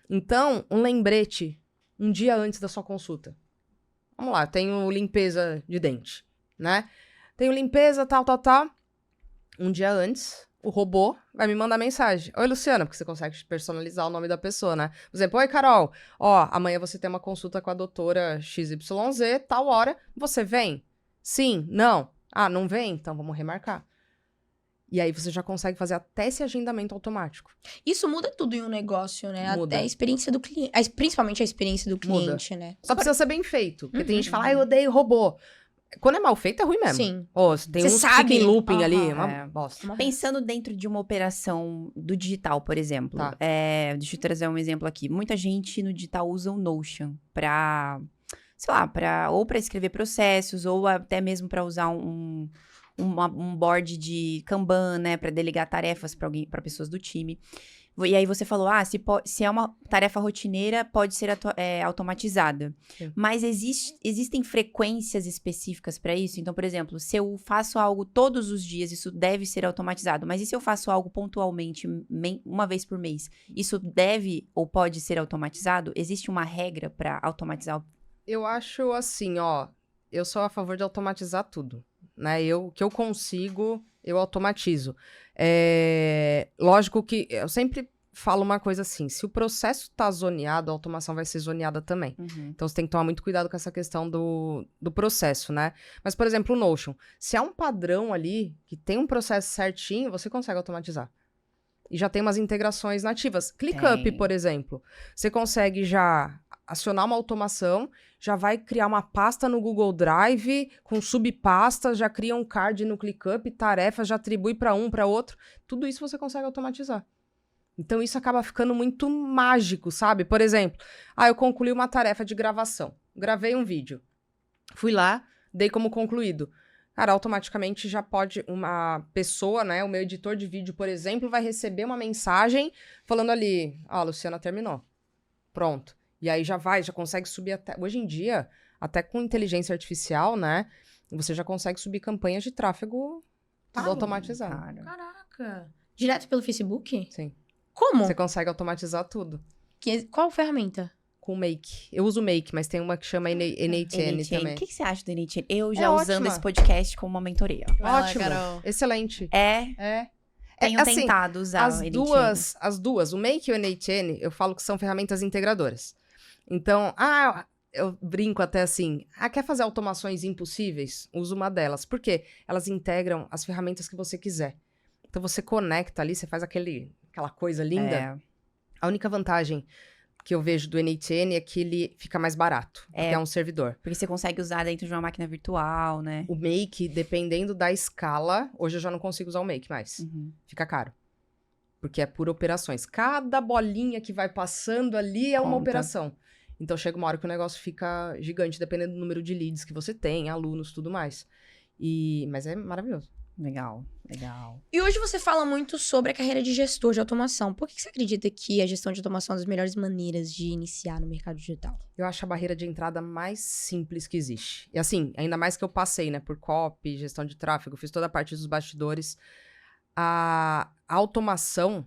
Então, um lembrete, um dia antes da sua consulta. Vamos lá, tenho limpeza de dente, né? Tenho limpeza, tal. Um dia antes, o robô vai me mandar mensagem. Oi, Luciana, porque você consegue personalizar o nome da pessoa, né? Por exemplo, oi, Carol, ó, amanhã você tem uma consulta com a doutora XYZ, tal hora, você vem? Sim, não. Ah, não vem? Então vamos remarcar. E aí você já consegue fazer até esse agendamento automático. Isso muda tudo em um negócio, né? Muda. Até a experiência do cliente. Principalmente a experiência do cliente, né? Só precisa ser bem feito. Porque tem gente que fala, eu odeio robô. Quando é mal feito, é ruim mesmo. Sim. Tem Você uns que sabe. fica em looping Aham. ali, uma É. bosta. Pensando dentro de uma operação do digital, por exemplo. Tá. Deixa eu trazer um exemplo aqui. Muita gente no digital usa o Notion para, sei lá, ou para escrever processos, ou até mesmo para usar um board de Kanban, né, para delegar tarefas para pessoas do time. E aí você falou, se é uma tarefa rotineira, pode ser automatizada. Sim. Mas existem frequências específicas para isso? Então, por exemplo, se eu faço algo todos os dias, isso deve ser automatizado. Mas e se eu faço algo pontualmente, uma vez por mês? Isso deve ou pode ser automatizado? Existe uma regra para automatizar? Eu acho assim, ó, eu sou a favor de automatizar tudo, né? O que eu consigo, eu automatizo. Lógico que eu sempre falo uma coisa assim, se o processo tá zoneado, a automação vai ser zoneada também. Uhum. Então, você tem que tomar muito cuidado com essa questão do processo, né? Mas, por exemplo, o Notion. Se há um padrão ali, que tem um processo certinho, você consegue automatizar. E já tem umas integrações nativas. ClickUp, Tem. por exemplo. Você consegue já acionar uma automação, já vai criar uma pasta no Google Drive, com subpastas, já cria um card no ClickUp, tarefas, já atribui para um, para outro. Tudo isso você consegue automatizar. Então, isso acaba ficando muito mágico, sabe? Por exemplo, eu concluí uma tarefa de gravação. Gravei um vídeo. Fui lá, dei como concluído. Cara, automaticamente já pode uma pessoa, né? O meu editor de vídeo, por exemplo, vai receber uma mensagem falando ali, a Luciana terminou. Pronto. E aí já consegue subir até... Hoje em dia, até com inteligência artificial, né? Você já consegue subir campanhas de tráfego tudo automatizado. Cara. Caraca. Direto pelo Facebook? Sim. Como? Você consegue automatizar tudo. Qual ferramenta? Com o Make. Eu uso o Make, mas tem uma que chama N8N também. O que você acha do N8N? Eu já usando ótima. esse podcast como uma mentoria. Ótimo. Excelente. É. Tenho assim, tentado usar o N8N. As duas, o Make e o N8N, eu falo que são ferramentas integradoras. Então, eu brinco até assim, quer fazer automações impossíveis? Usa uma delas. Por quê? Elas integram as ferramentas que você quiser. Então, você conecta ali, você faz aquela coisa linda. A única vantagem que eu vejo do N8N é que ele fica mais barato, porque é um servidor. Porque você consegue usar dentro de uma máquina virtual, né? O Make, dependendo da escala, hoje eu já não consigo usar o Make mais. Fica caro. Porque é por operações. Cada bolinha que vai passando ali é uma Conta. operação. Então chega uma hora que o negócio fica gigante, dependendo do número de leads que você tem, alunos, tudo mais. Mas é maravilhoso. Legal. E hoje você fala muito sobre a carreira de gestor de automação. Por que você acredita que a gestão de automação é uma das melhores maneiras de iniciar no mercado digital? Eu acho a barreira de entrada mais simples que existe. E assim, ainda mais que eu passei, né, por copy, gestão de tráfego, fiz toda a parte dos bastidores. A automação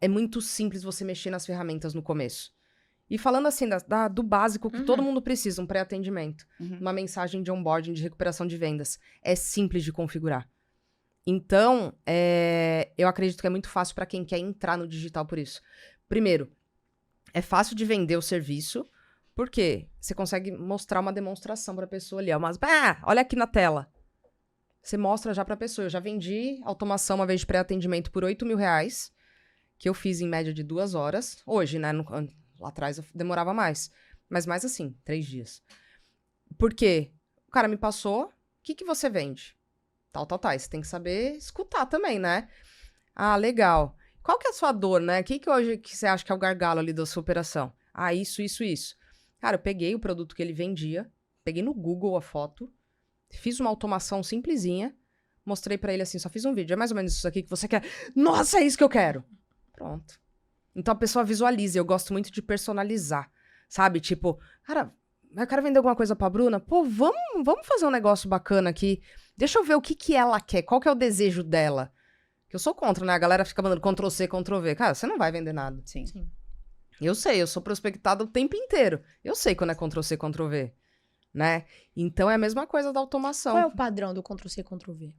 é muito simples você mexer nas ferramentas no começo. E falando assim, do básico que todo mundo precisa, um pré-atendimento, uma mensagem de onboarding, de recuperação de vendas. É simples de configurar. Então, eu acredito que é muito fácil para quem quer entrar no digital por isso. Primeiro, é fácil de vender o serviço, porque você consegue mostrar uma demonstração para a pessoa ali. Olha aqui na tela. Você mostra já para a pessoa. Eu já vendi automação uma vez de pré-atendimento por R$8.000, que eu fiz em média de 2 horas. Hoje, né? Lá atrás eu demorava mais. Mas mais assim, 3 dias. Por quê? O cara me passou, o que você vende? Tal. Você tem que saber escutar também, né? Legal. Qual que é a sua dor, né? O que hoje que você acha que é o gargalo ali da sua operação? Isso. Cara, eu peguei o produto que ele vendia, peguei no Google a foto, fiz uma automação simplesinha, mostrei pra ele assim, só fiz um vídeo. É mais ou menos isso aqui que você quer. Nossa, é isso que eu quero! Pronto. Então a pessoa visualiza, eu gosto muito de personalizar, sabe? Tipo, cara, eu quero vender alguma coisa pra Bruna? Pô, vamos fazer um negócio bacana aqui. Deixa eu ver o que ela quer, qual que é o desejo dela. Que eu sou contra, né? A galera fica mandando Ctrl-C, Ctrl-V. Cara, você não vai vender nada. Sim. Eu sei, eu sou prospectada o tempo inteiro. Eu sei quando é Ctrl-C, Ctrl-V, né? Então é a mesma coisa da automação. Qual é o padrão do Ctrl-C, Ctrl-V?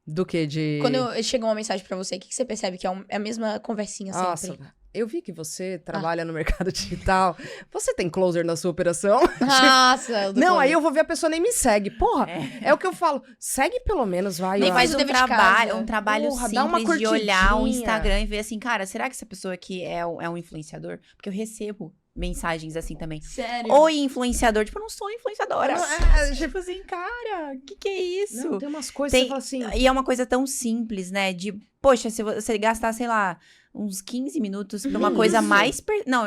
Do que? Quando chega uma mensagem pra você, o que você percebe que é a mesma conversinha sempre? Nossa, eu vi que você trabalha no mercado digital. Você tem closer na sua operação? Nossa! Não, aí eu vou ver a pessoa nem me segue. Porra, é o que eu falo. Segue pelo menos, vai. Nem Nem faz faz o um dever de trabalho, casa. um trabalho Porra, dá uma simples de olhar o curtidinha. Instagram e ver assim, cara, será que essa pessoa aqui é um influenciador? Porque eu recebo mensagens assim também. Sério? Oi, influenciador. Tipo, eu não sou influenciadora. Tipo assim, cara, o que é isso? Não, tem umas coisas Tem- que você fala assim. E é uma coisa tão simples, né? De, poxa, se você gastar, sei lá, uns 15 minutos pra uma coisa Isso. mais... Não,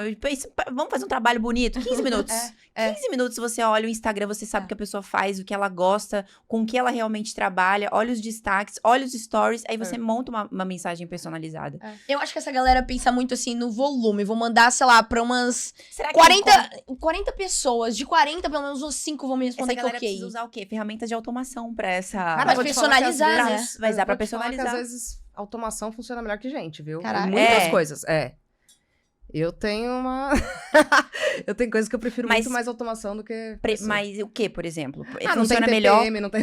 vamos fazer um trabalho bonito. 15 minutos. 15 minutos você olha o Instagram, você sabe o que a pessoa faz, o que ela gosta, com o que ela realmente trabalha, olha os destaques, olha os stories, aí você monta uma mensagem personalizada. Eu acho que essa galera pensa muito assim no volume. Vou mandar, sei lá, pra umas Será que 40 pessoas. De 40, pelo menos uns 5 vão me essa responder que galera ok. precisa usar o quê? Ferramentas de automação pra essa... Cara, Mas vou te falar que às personalizar, vezes- Vai dar pra vou te falar que personalizar. às vezes automação funciona melhor que gente, viu? Caraca. Em muitas É. coisas, Eu tenho uma... eu tenho coisas que eu prefiro Mas- muito mais automação do que... pessoa. Mas o que, por exemplo? não tem Funciona TPM, melhor... não tem...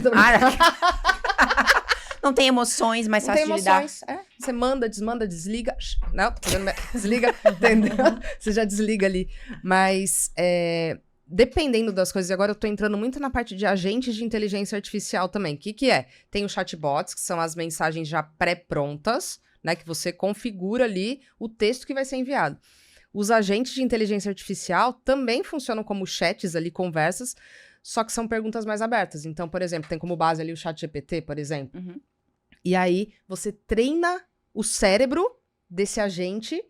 Não tem emoções, mais Não fácil tem de lidar. emoções. Você manda, desmanda, desliga. Não, tô fazendo desliga, entendeu? Você já desliga ali. Mas, dependendo das coisas, e agora eu tô entrando muito na parte de agentes de inteligência artificial também. O que é? Tem os chatbots, que são as mensagens já pré-prontas, né? Que você configura ali o texto que vai ser enviado. Os agentes de inteligência artificial também funcionam como chats ali, conversas, só que são perguntas mais abertas. Então, por exemplo, tem como base ali o ChatGPT, por exemplo. Uhum. E aí, você treina o cérebro desse agente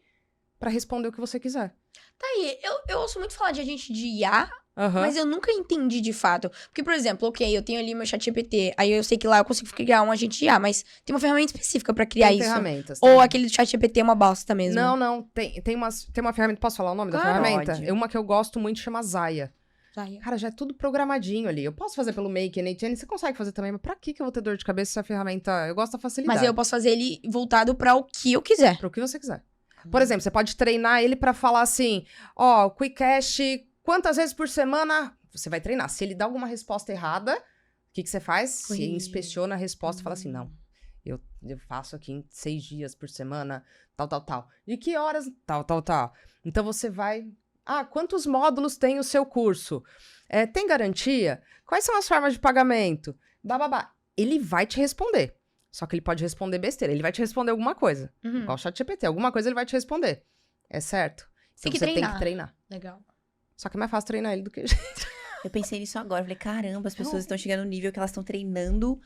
pra responder o que você quiser. Tá aí, eu ouço muito falar de agente de IA, Aham. mas eu nunca entendi de fato. Porque, por exemplo, ok, eu tenho ali meu ChatGPT, aí eu sei que lá eu consigo criar um agente de IA, mas tem uma ferramenta específica pra criar Tem isso. ferramentas. Ou tem. aquele do ChatGPT é uma bosta mesmo. Não. Tem uma ferramenta. Posso falar o nome da Claro. ferramenta? Pode. É uma que eu gosto muito, chama Zaya. Zaya. Cara, já é tudo programadinho ali. Eu posso fazer pelo Make, NHN, você consegue fazer também, mas pra que eu vou ter dor de cabeça se a ferramenta... Eu gosto da facilidade. Mas aí eu posso fazer ele voltado pra o que eu quiser. Pro que você quiser. Por exemplo, você pode treinar ele pra falar assim, ó, Quickcast, quantas vezes por semana... Você vai treinar. Se ele dá alguma resposta errada, o que você faz? Você Corrige. inspeciona a resposta e fala assim, não, eu faço aqui em 6 dias por semana, tal. De que horas? Tal. Então você vai... Ah, quantos módulos tem o seu curso? Tem garantia? Quais são as formas de pagamento? Bababá. Ele vai te responder. Só que ele pode responder besteira. Ele vai te responder alguma coisa. Uhum. Igual o ChatGPT. Alguma coisa ele vai te responder. É certo? Tem que você treinar. tem que treinar. Legal. Só que é mais fácil treinar ele do que... Eu pensei nisso agora. Falei, caramba, as pessoas estão chegando no nível que elas estão treinando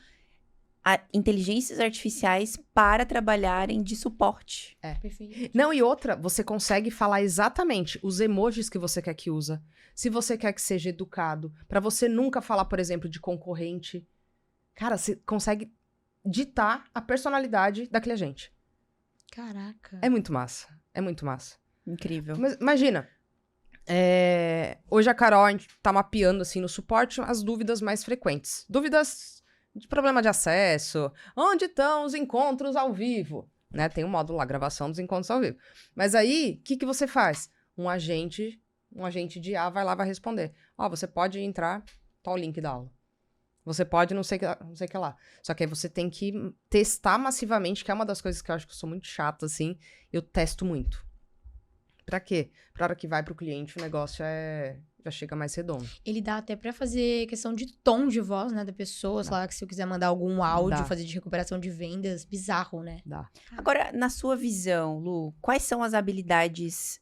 inteligências artificiais para trabalharem de suporte. Perfeito. Não, e outra, você consegue falar exatamente os emojis que você quer que usa. Se você quer que seja educado. Pra você nunca falar, por exemplo, de concorrente. Cara, você consegue ditar a personalidade daquele agente. Caraca. É muito massa. É muito massa. Incrível. Mas imagina. Hoje a Carol, a gente tá mapeando, assim, no suporte as dúvidas mais frequentes. Dúvidas de problema de acesso. Onde estão os encontros ao vivo? Né? Tem um módulo lá, gravação dos encontros ao vivo. Mas aí, o que você faz? Um agente de IA vai lá, vai responder. Ó, você pode entrar, tá o link da aula. Você pode não sei o que lá. Só que aí você tem que testar massivamente, que é uma das coisas que eu acho que eu sou muito chata, assim. Eu testo muito. Pra quê? Pra hora que vai pro cliente, o negócio já chega mais redondo. Ele dá até pra fazer questão de tom de voz, né, da pessoa. Sei lá, que se eu quiser mandar algum áudio, Dá. fazer de recuperação de vendas, bizarro, né? Dá. Agora, na sua visão, Lu, quais são as habilidades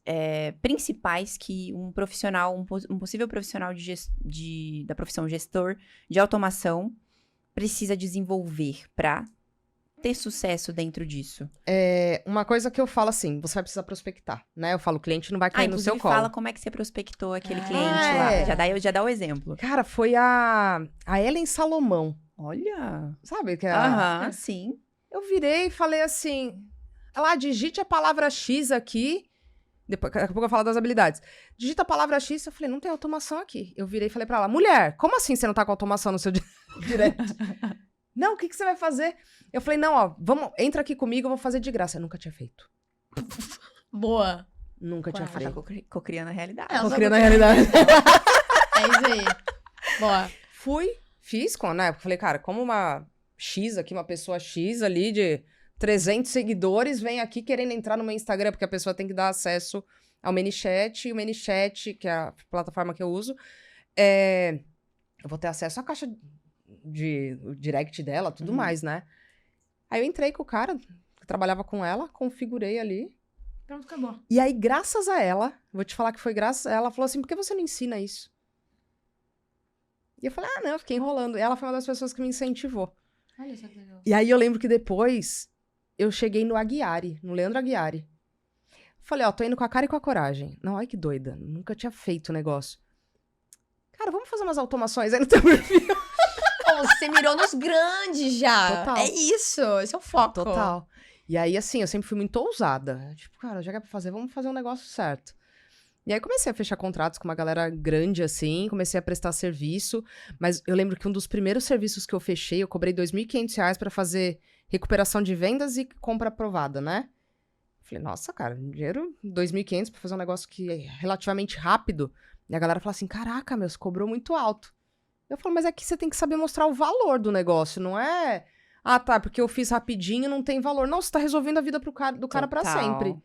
principais que um profissional, um possível profissional da profissão gestor de automação precisa desenvolver para ter sucesso dentro disso? Uma coisa que eu falo assim, você vai precisar prospectar, né? Eu falo, o cliente não vai cair no seu inclusive colo. fala como é que você prospectou aquele cliente É. lá. Já dá o exemplo. Cara, foi a Ellen Salomão, Olha. sabe? Que é Aham, sim. Eu virei e falei assim, digite a palavra X aqui, depois, daqui a pouco eu falo das habilidades. Digita a palavra X, eu falei, não tem automação aqui. Eu virei e falei pra ela, mulher, como assim você não tá com automação no seu direto? Não, o que você vai fazer? Eu falei, não, ó, entra aqui comigo, eu vou fazer de graça. Eu nunca tinha feito. Boa. Nunca tinha Ela tá feito. cocriando a realidade. É, Tô criando a realidade. É isso aí. Boa. Fiz com, né? Falei, cara, como uma X aqui, uma pessoa X ali de 300 seguidores vem aqui querendo entrar no meu Instagram, porque a pessoa tem que dar acesso ao ManyChat, e o ManyChat, que é a plataforma que eu uso, eu vou ter acesso à caixa de o direct dela, tudo mais, né? Aí eu entrei com o cara, que trabalhava com ela, configurei ali. Pronto, acabou. E aí, graças a ela, vou te falar que foi graças a ela, falou assim, por que você não ensina isso? E eu falei, não, eu fiquei enrolando. E ela foi uma das pessoas que me incentivou. Olha só que legal. E aí eu lembro que depois, eu cheguei no Aguiari, no Leandro Aguiari. Falei, tô indo com a cara e com a coragem. Não, olha que doida, nunca tinha feito o negócio. Cara, vamos fazer umas automações aí no teu perfil. Você mirou nos grandes já. Total. É isso, esse é o foco. Total. E aí, assim, eu sempre fui muito ousada. Tipo, cara, já que é pra fazer, vamos fazer um negócio certo. E aí comecei a fechar contratos com uma galera grande, assim, comecei a prestar serviço. Mas eu lembro que um dos primeiros serviços que eu fechei, eu cobrei R$2.500 pra fazer recuperação de vendas e compra aprovada, né? Falei, nossa, cara, dinheiro R$2.500 pra fazer um negócio que é relativamente rápido. E a galera falou assim, caraca, meu, você cobrou muito alto. Eu falo, mas é que você tem que saber mostrar o valor do negócio, não é... Ah, tá, porque eu fiz rapidinho, não tem valor. Não, você tá resolvendo a vida do cara pra Total. sempre.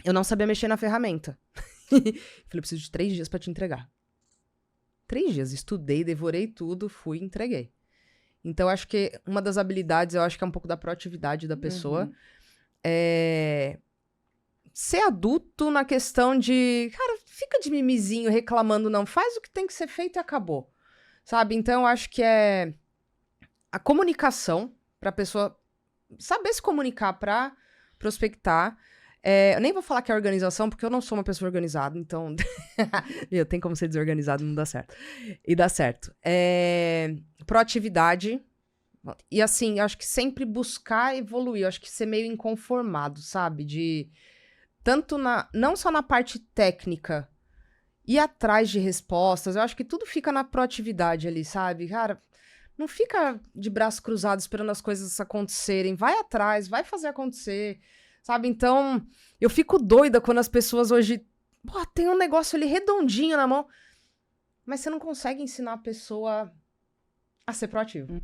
Eu não sabia mexer na ferramenta. Falei, eu preciso de 3 dias pra te entregar. 3 dias, estudei, devorei tudo, fui e entreguei. Então, acho que uma das habilidades, eu acho que é um pouco da proatividade da pessoa. É... Ser adulto na questão de... Cara, fica de mimizinho, reclamando, não. Faz o que tem que ser feito e acabou. Sabe? Então, eu acho que é... A comunicação, pra pessoa saber se comunicar pra prospectar. Eu nem vou falar que é organização, porque eu não sou uma pessoa organizada, então... Tem como ser desorganizado, não dá certo. E dá certo. Proatividade. E assim, eu acho que sempre buscar evoluir. Eu acho que ser meio inconformado, sabe? Tanto não só na parte técnica, ir atrás de respostas. Eu acho que tudo fica na proatividade ali, sabe? Cara, não fica de braço cruzado esperando as coisas acontecerem. Vai atrás, vai fazer acontecer, sabe? Então, eu fico doida quando as pessoas hoje... Pô, tem um negócio ali redondinho na mão, mas você não consegue ensinar a pessoa a ser proativo.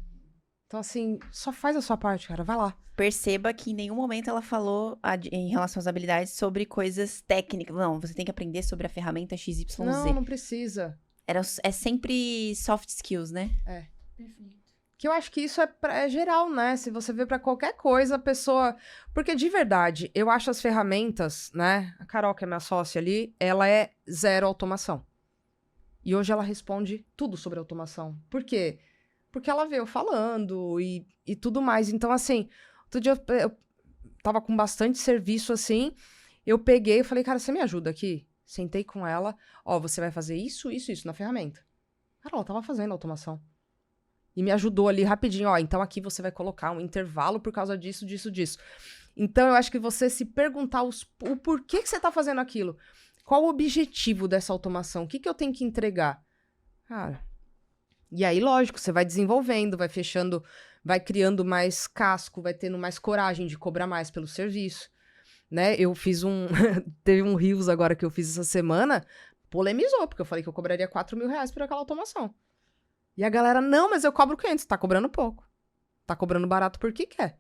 Então, assim, só faz a sua parte, cara. Vai lá. Perceba que em nenhum momento ela falou em relação às habilidades sobre coisas técnicas. Não, você tem que aprender sobre a ferramenta XYZ. Não precisa. É sempre soft skills, né? Perfeito. Que eu acho que isso é geral, né? Se você vê pra qualquer coisa, a pessoa... Porque, de verdade, eu acho as ferramentas, né? A Carol, que é minha sócia ali, ela é zero automação. E hoje ela responde tudo sobre automação. Por quê? Porque ela veio falando e tudo mais. Então, assim, outro dia eu tava com bastante serviço, assim, eu peguei e falei, cara, você me ajuda aqui? Sentei com ela, você vai fazer isso na ferramenta. Cara, ela tava fazendo automação. E me ajudou ali rapidinho, então aqui você vai colocar um intervalo por causa disso. Então, eu acho que você se perguntar o porquê que você tá fazendo aquilo. Qual o objetivo dessa automação? O que eu tenho que entregar? Cara, e aí, lógico, você vai desenvolvendo, vai fechando, vai criando mais casco, vai tendo mais coragem de cobrar mais pelo serviço, né? Eu fiz teve um Reels agora que eu fiz essa semana, polemizou, porque eu falei que eu cobraria R$4.000 por aquela automação. E a galera, não, mas eu cobro 500, tá cobrando pouco. Tá cobrando barato porque quer.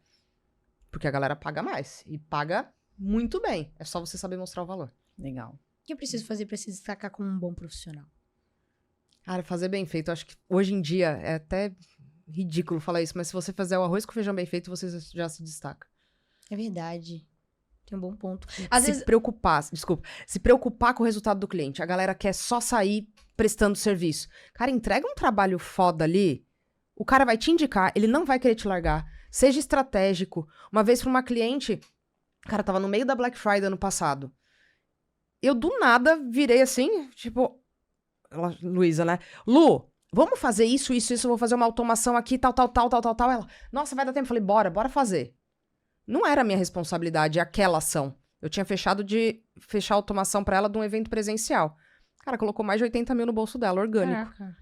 Porque a galera paga mais. E paga muito bem. É só você saber mostrar o valor. Legal. O que eu preciso fazer pra se destacar como um bom profissional? Cara, fazer bem feito. Eu acho que hoje em dia é até ridículo falar isso, mas se você fizer o arroz com feijão bem feito, você já se destaca. É verdade. Tem um bom ponto. Se preocupar com o resultado do cliente. A galera quer só sair prestando serviço. Cara, entrega um trabalho foda ali, o cara vai te indicar, ele não vai querer te largar. Seja estratégico. Uma vez pra uma cliente, cara, tava no meio da Black Friday ano passado. Eu, do nada, virei assim, tipo... Luísa, né? Lu, vamos fazer isso, eu vou fazer uma automação aqui, tal. Ela, nossa, vai dar tempo. Eu falei, bora fazer. Não era minha responsabilidade aquela ação. Eu tinha fechado de fechar a automação pra ela de um evento presencial. Cara, colocou mais de 80 mil no bolso dela, orgânico. Caraca.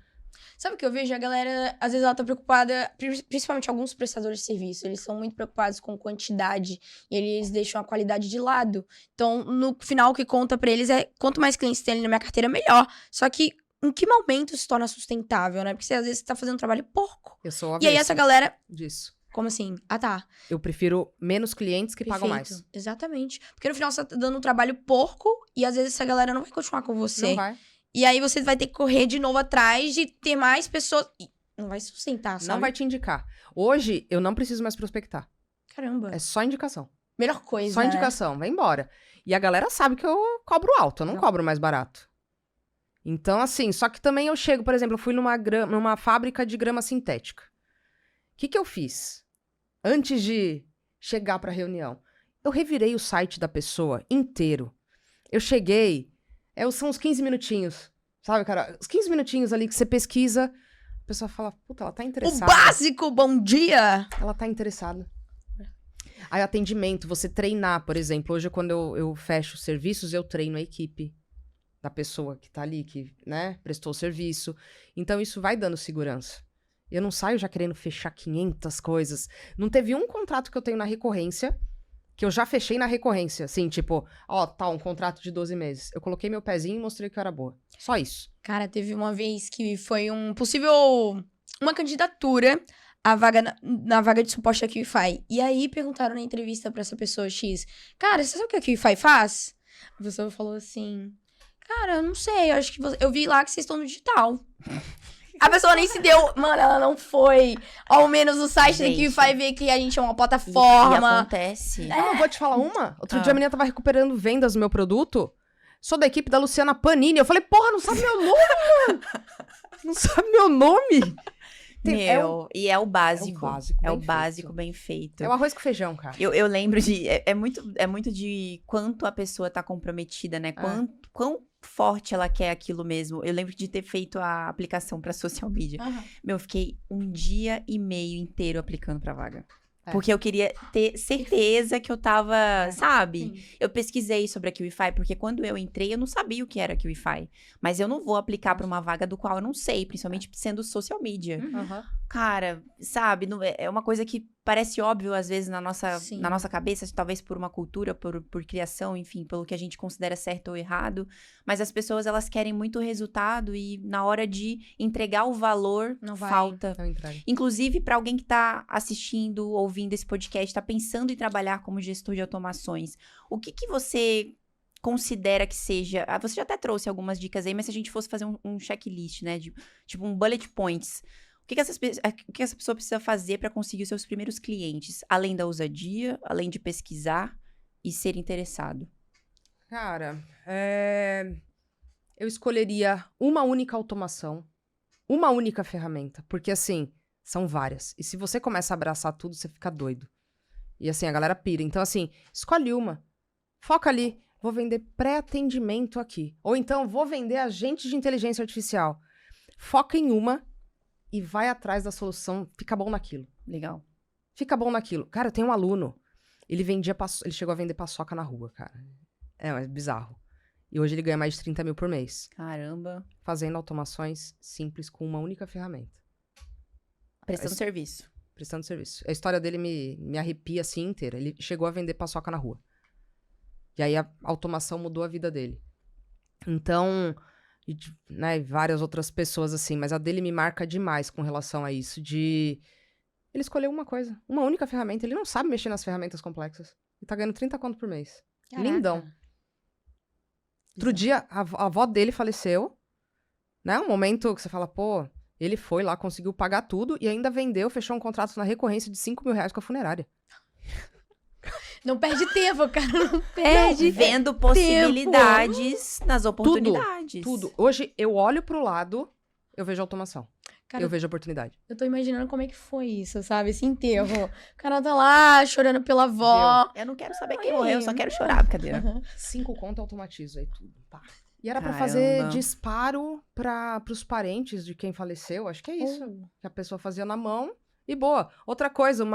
Sabe o que eu vejo? A galera, às vezes, ela tá preocupada, principalmente alguns prestadores de serviço, eles são muito preocupados com quantidade e eles deixam a qualidade de lado. Então, no final, o que conta pra eles é quanto mais clientes tem ali na minha carteira, melhor. Só que, em que momento se torna sustentável, né? Porque às vezes você tá fazendo um trabalho porco. Eu sou E aí essa galera... disso. Como assim? Ah, tá. Eu prefiro menos clientes que pagam mais. Exatamente. Porque no final você tá dando um trabalho porco e às vezes essa galera não vai continuar com você. Não vai. E aí você vai ter que correr de novo atrás de ter mais pessoas. E não vai sustentar, sabe? Não vai te indicar. Hoje, eu não preciso mais prospectar. Caramba. É só indicação. Melhor coisa, Só indicação, vai embora. E a galera sabe que eu cobro alto, eu não cobro mais barato. Então, assim, só que também eu chego, por exemplo, eu fui numa fábrica de grama sintética. O que eu fiz? Antes de chegar pra reunião, eu revirei o site da pessoa inteiro. Eu cheguei, são uns 15 minutinhos, sabe, cara? Os 15 minutinhos ali que você pesquisa, a pessoa fala, puta, ela tá interessada. O básico, bom dia! Ela tá interessada. Aí, atendimento, você treinar, por exemplo. Hoje, quando eu fecho serviços, eu treino a equipe da pessoa que tá ali, que, né, prestou o serviço. Então, isso vai dando segurança. Eu não saio já querendo fechar 500 coisas. Não teve um contrato que eu tenho na recorrência, que eu já fechei na recorrência. Assim, tipo, um contrato de 12 meses. Eu coloquei meu pezinho e mostrei que eu era boa. Só isso. Cara, teve uma vez que foi uma candidatura à vaga na vaga de suporte da QIFI. E aí perguntaram na entrevista pra essa pessoa X, cara, você sabe o que a QIFI faz? A pessoa falou assim, cara, eu não sei, eu acho que eu vi lá que vocês estão no digital. A pessoa nem se deu, mano, ela não foi ao menos no site da QIFI ver que a gente é uma plataforma. E acontece. Eu vou te falar uma. Outro dia a menina tava recuperando vendas do meu produto. Sou da equipe da Luciana Panini. Eu falei, porra, não sabe meu nome, mano. Não sabe meu nome. E é o básico. É o básico, É o bem básico feito. bem feito. É o arroz com feijão, cara. Eu lembro de... É muito de quanto a pessoa tá comprometida, né? Quão forte ela quer aquilo mesmo. Eu lembro de ter feito a aplicação pra social media. Eu fiquei 1 dia e meio inteiro aplicando pra vaga. Porque eu queria ter certeza que eu tava, sabe? Sim. Eu pesquisei sobre a QIFI, porque quando eu entrei, eu não sabia o que era a QIFI. Mas eu não vou aplicar pra uma vaga do qual eu não sei, principalmente sendo social media. Cara, sabe? É uma coisa que parece óbvio, às vezes, na nossa cabeça, talvez por uma cultura, por criação, enfim, pelo que a gente considera certo ou errado. Mas as pessoas, elas querem muito resultado e na hora de entregar o valor, Não vai. falta. Não entrega. Inclusive, para alguém que tá assistindo, ouvindo esse podcast, tá pensando em trabalhar como gestor de automações, o que você considera que seja... Você já até trouxe algumas dicas aí, mas se a gente fosse fazer um checklist, né? Tipo um bullet points. O que essa pessoa precisa fazer para conseguir os seus primeiros clientes? Além da ousadia, além de pesquisar e ser interessado. Cara, eu escolheria uma única automação, uma única ferramenta, porque assim, são várias. E se você começa a abraçar tudo, você fica doido. E assim, a galera pira. Então assim, escolhe uma, foca ali, vou vender pré-atendimento aqui. Ou então, vou vender agente de inteligência artificial. Foca em uma e vai atrás da solução, fica bom naquilo. Legal. Fica bom naquilo. Cara, eu tenho um aluno, ele chegou a vender paçoca na rua, cara. É bizarro. E hoje ele ganha mais de 30 mil por mês. Caramba. Fazendo automações simples com uma única ferramenta. Prestando serviço. Prestando serviço. A história dele me arrepia assim inteira. Ele chegou a vender paçoca na rua. E aí a automação mudou a vida dele. Então, né, várias outras pessoas assim, mas a dele me marca demais com relação a isso, de... Ele escolheu uma coisa, uma única ferramenta. Ele não sabe mexer nas ferramentas complexas. Ele tá ganhando 30 conto por mês. Caraca. Lindão. Outro dia, a avó dele faleceu, né? Um momento que você fala, pô, ele foi lá, conseguiu pagar tudo e ainda vendeu, fechou um contrato na recorrência de 5 mil reais com a funerária. Não perde tempo, cara. Não perde. Vendo possibilidades nas oportunidades. Tudo. Hoje, eu olho pro lado, eu vejo automação. Cara, Eu vejo oportunidade. eu tô imaginando como é que foi isso, sabe? Esse enterro. O cara tá lá chorando pela avó. Eu não quero saber quem morreu, eu só quero chorar, brincadeira. 5 conto, automatizo aí tudo. Pá. E era pra Caramba. fazer disparo pros parentes de quem faleceu. Acho que é isso. Que a pessoa fazia na mão. E boa. Outra coisa, o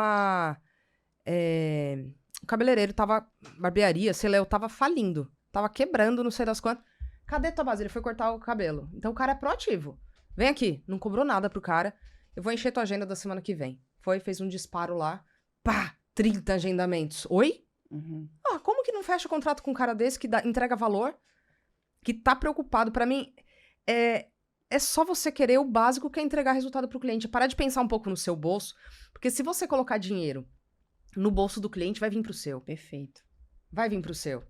cabeleireiro tava... Barbearia, sei lá, eu tava falindo. Tava quebrando, não sei das quantas. Cadê tua base? Ele foi cortar o cabelo. Então o cara é proativo. Vem aqui. Não cobrou nada pro cara. Eu vou encher tua agenda da semana que vem. Fez um disparo lá. Pá! 30 agendamentos. Oi? Como que não fecha o contrato com um cara desse que entrega valor? Que tá preocupado. Pra mim, é só você querer o básico, que é entregar resultado pro cliente. Parar de pensar um pouco no seu bolso. Porque se você colocar dinheiro no bolso do cliente, vai vir pro seu. Perfeito. Vai vir pro seu,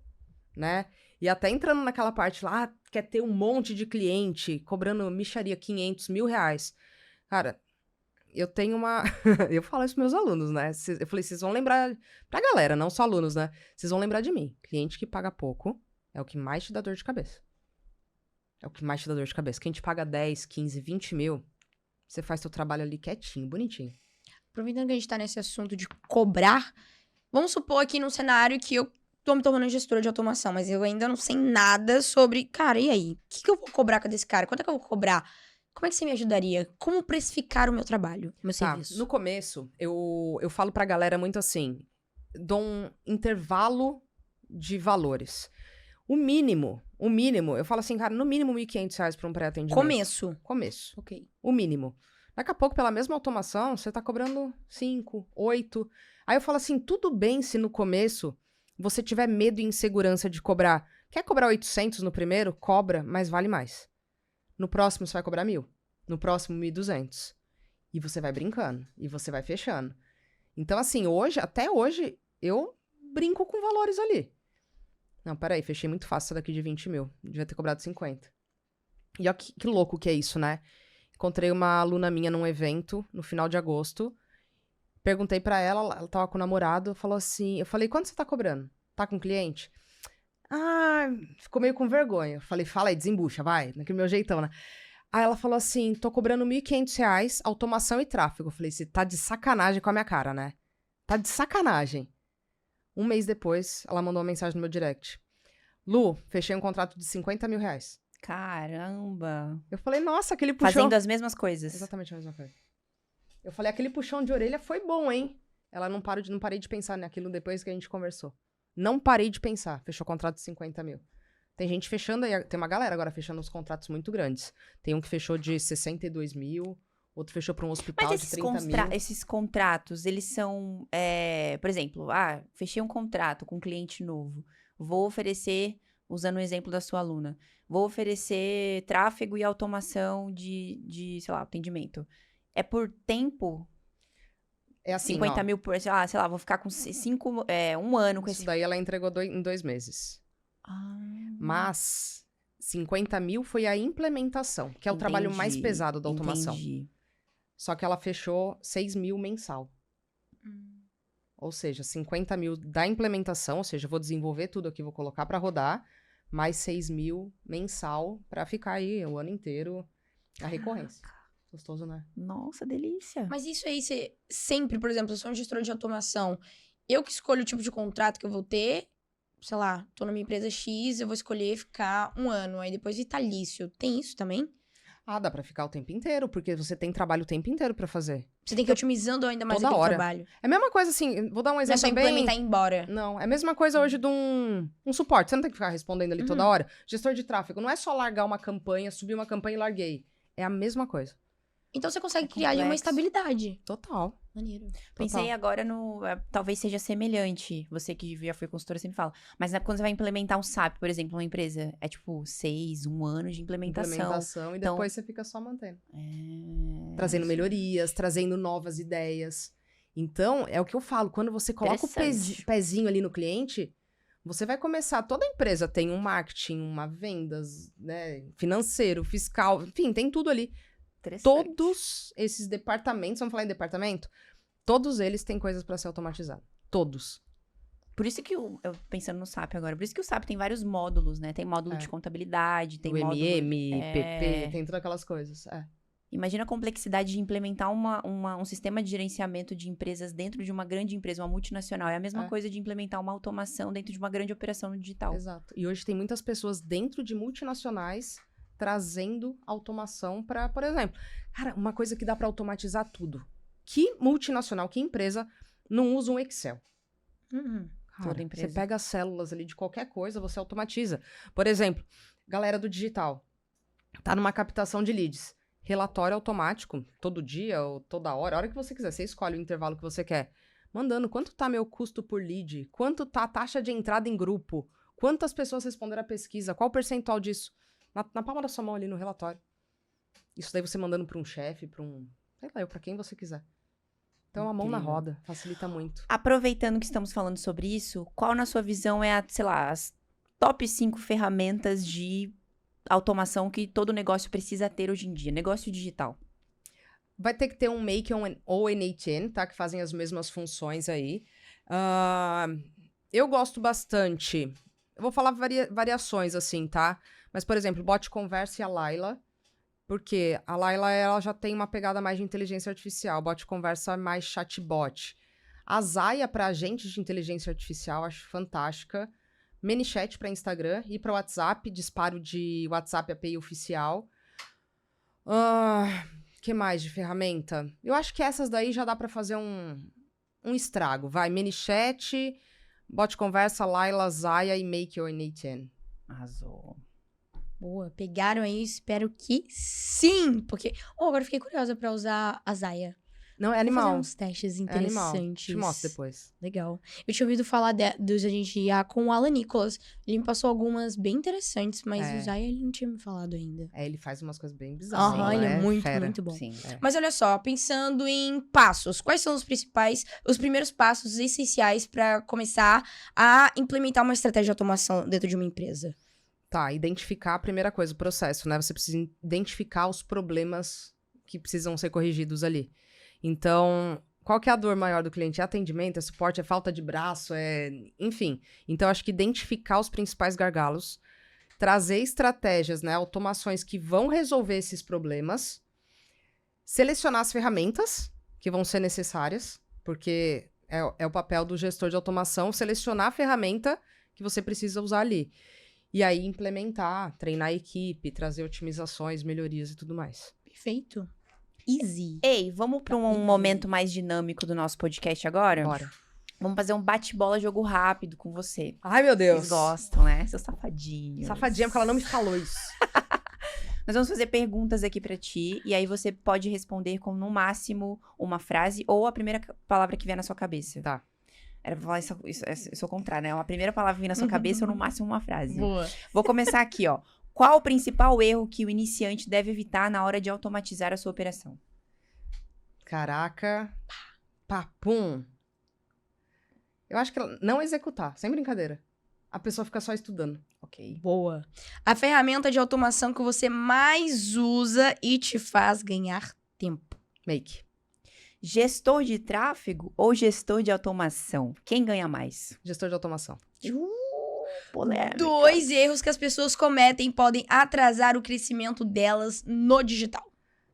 né? E até entrando naquela parte lá, quer ter um monte de cliente, cobrando mixaria 500 mil reais. Cara, eu tenho uma... eu falo isso pros meus alunos, né? Eu falei, vocês vão lembrar... Pra galera, não só alunos, né? Vocês vão lembrar de mim. Cliente que paga pouco é o que mais te dá dor de cabeça. É o que mais te dá dor de cabeça. Quem te paga 10, 15, 20 mil, você faz seu trabalho ali quietinho, bonitinho. Aproveitando que a gente tá nesse assunto de cobrar, vamos supor aqui num cenário que eu tô me tornando gestora de automação, mas eu ainda não sei nada sobre... Cara, e aí? O que eu vou cobrar com desse cara? Quanto é que eu vou cobrar? Como é que você me ajudaria? Como precificar o meu trabalho, o meu serviço? No começo, eu falo pra galera muito assim, dou um intervalo de valores. O mínimo, eu falo assim, cara, no mínimo R$1.500 pra um pré-atendimento. Começo. Ok. O mínimo. Daqui a pouco, pela mesma automação, você tá cobrando 5, 8. Aí eu falo assim, tudo bem se no começo você tiver medo e insegurança de cobrar. Quer cobrar 800 no primeiro? Cobra, mas vale mais. No próximo você vai cobrar 1.000. No próximo 1.200. E você vai brincando. E você vai fechando. Então assim, até hoje, eu brinco com valores ali. Não, peraí, fechei muito fácil essa daqui de 20 mil. Devia ter cobrado 50. E olha que louco que é isso, né? Encontrei uma aluna minha num evento, no final de agosto. Perguntei pra ela tava com o namorado, falou assim... Eu falei, quanto você tá cobrando? Tá com cliente? Ficou meio com vergonha. Eu falei, fala aí, desembucha, vai. Naquele meu jeitão, né? Aí ela falou assim, tô cobrando R$1.500, automação e tráfego. Eu falei, você tá de sacanagem com a minha cara, né? Tá de sacanagem. Um mês depois, ela mandou uma mensagem no meu direct. Lu, fechei um contrato de R$50 mil. Caramba. Eu falei, nossa, aquele puxão... Fazendo as mesmas coisas. Exatamente a mesma coisa. Eu falei, aquele puxão de orelha foi bom, hein? Ela não parei de pensar naquilo depois que a gente conversou. Não parei de pensar. Fechou o contrato de 50 mil. Tem gente fechando aí, tem uma galera agora fechando uns contratos muito grandes. Tem um que fechou de 62 mil, outro fechou para um hospital de 30 mil. Esses contratos, eles são, por exemplo, fechei um contrato com um cliente novo. Vou oferecer, usando o exemplo da sua aluna, vou oferecer tráfego e automação de sei lá, atendimento. É por tempo? É assim, 50 ó, mil por, sei lá, vou ficar com um ano com isso esse... daí ela entregou em 2 meses. Mas 50 mil foi a implementação, que é o trabalho mais pesado da automação. Entendi. Só que ela fechou 6 mil mensal. Ou seja, 50 mil da implementação, ou seja, eu vou desenvolver tudo aqui, vou colocar pra rodar, mais 6 mil mensal pra ficar aí o ano inteiro a recorrência. Gostoso, né? Nossa, delícia. Mas isso aí, você sempre, por exemplo, eu sou um gestor de automação, eu que escolho o tipo de contrato que eu vou ter, sei lá, tô na minha empresa X, eu vou escolher ficar 1 ano, aí depois vitalício. Tem isso também? Ah, dá pra ficar o tempo inteiro, porque você tem trabalho o tempo inteiro pra fazer. Você tem que ir otimizando ainda mais Toda aquele hora. trabalho. É a mesma coisa assim, vou dar um Não é exemplo só bem... implementar e ir embora. Não, é a mesma coisa hoje de um suporte. Você não tem que ficar respondendo ali toda hora. Gestor de tráfego, não é só largar uma campanha, subir uma campanha e larguei. É a mesma coisa. Então você consegue É criar ali uma complexo. estabilidade. Total. Maneiro. Pensei agora no... talvez seja semelhante. Você que já foi consultora sempre fala. Mas quando você vai implementar um SAP, por exemplo, uma empresa, é tipo 1 ano de implementação. E Então- depois você fica só mantendo. É... Trazendo melhorias, trazendo novas ideias. Então, é o que eu falo. Quando você coloca o Interessante. pezinho ali no cliente, você vai começar... Toda empresa tem um marketing, uma vendas, né? Financeiro, fiscal, enfim, tem tudo ali. Interessante. Todos esses departamentos, vamos falar em departamento? Todos eles têm coisas para ser automatizado. Todos. Por isso que eu pensando no SAP agora, por isso que o SAP tem vários módulos, né? Tem módulo de contabilidade, tem o módulo... MM, PP, tem todas aquelas coisas. Imagina a complexidade de implementar um sistema de gerenciamento de empresas dentro de uma grande empresa, uma multinacional. É a mesma coisa de implementar uma automação dentro de uma grande operação no digital. Exato. E hoje tem muitas pessoas dentro de multinacionais trazendo automação para, por exemplo, cara, uma coisa que dá para automatizar tudo. Que multinacional, que empresa não usa um Excel? Cara, Toda empresa. você pega as células ali de qualquer coisa, você automatiza. Por exemplo, galera do digital, tá numa captação de leads. Relatório automático, todo dia ou toda hora, a hora que você quiser, você escolhe o intervalo que você quer. Mandando quanto tá meu custo por lead, quanto tá a taxa de entrada em grupo, quantas pessoas responderam a pesquisa, qual o percentual disso. Na palma da sua mão ali no relatório. Isso daí você mandando pra um chefe, sei lá, pra quem você quiser. Então, a mão na Incrível. roda, facilita muito. Aproveitando que estamos falando sobre isso, qual na sua visão é as top 5 ferramentas de automação que todo negócio precisa ter hoje em dia? Negócio digital. Vai ter que ter um Make ou N8N, tá? Que fazem as mesmas funções aí. Eu gosto bastante. Eu vou falar variações, assim, tá? Mas, por exemplo, Bot Conversa e a Laila. Porque a Laila, ela já tem uma pegada mais de inteligência artificial. Bot Conversa é mais chatbot. A Zaya, para agentes de inteligência artificial, acho fantástica. ManyChat para Instagram e para WhatsApp. Disparo de WhatsApp API oficial. Que mais de ferramenta? Eu acho que essas daí já dá para fazer um estrago. Vai, ManyChat, Bot Conversa, Laila, Zaya e Make or N8N. Arrasou. Boa, pegaram aí, espero que sim, porque... agora eu fiquei curiosa pra usar a Zaya. Não, é Vou animal. fazer uns testes É animal. interessantes. Te mostro depois. Legal. Eu tinha ouvido falar dos agentes de IA com o Alan Nicholas. Ele me passou algumas bem interessantes, mas o Zaya ele não tinha me falado ainda. Ele faz umas coisas bem bizarras. Aham, ele é muito, fera. muito bom. Sim. Mas olha só, pensando em passos, quais são os primeiros passos essenciais para começar a implementar uma estratégia de automação dentro de uma empresa? Tá, identificar a primeira coisa, o processo, né? Você precisa identificar os problemas que precisam ser corrigidos ali. Então, qual que é a dor maior do cliente? É atendimento, é suporte, é falta de braço, enfim. Então, acho que identificar os principais gargalos. trazer estratégias, né, automações que vão resolver esses problemas, selecionar as ferramentas que vão ser necessárias, porque é o papel do gestor de automação, selecionar a ferramenta que você precisa usar ali. E aí implementar, treinar a equipe, trazer otimizações, melhorias e tudo mais. Perfeito. Easy. Ei, vamos para um momento mais dinâmico do nosso podcast agora? Bora. Vamos fazer um bate-bola jogo rápido com você. Ai, meu Deus. Vocês gostam, né? Seus safadinhos. Safadinha, porque ela não me falou isso. Nós vamos fazer perguntas aqui pra ti, e aí você pode responder com, no máximo, uma frase ou a primeira palavra que vier na sua cabeça. Tá. Era pra falar isso ao contrário, né? A primeira palavra que vier na sua cabeça ou no máximo uma frase. Boa. Vou começar aqui, ó. Qual o principal erro que o iniciante deve evitar na hora de automatizar a sua operação? Caraca. Papum. Eu acho que não executar, sem brincadeira. A pessoa fica só estudando. Ok. Boa. A ferramenta de automação que você mais usa e te faz ganhar tempo. Make. Gestor de tráfego ou gestor de automação? Quem ganha mais? Gestor de automação. Polêmica. 2 erros que as pessoas cometem podem atrasar o crescimento delas no digital.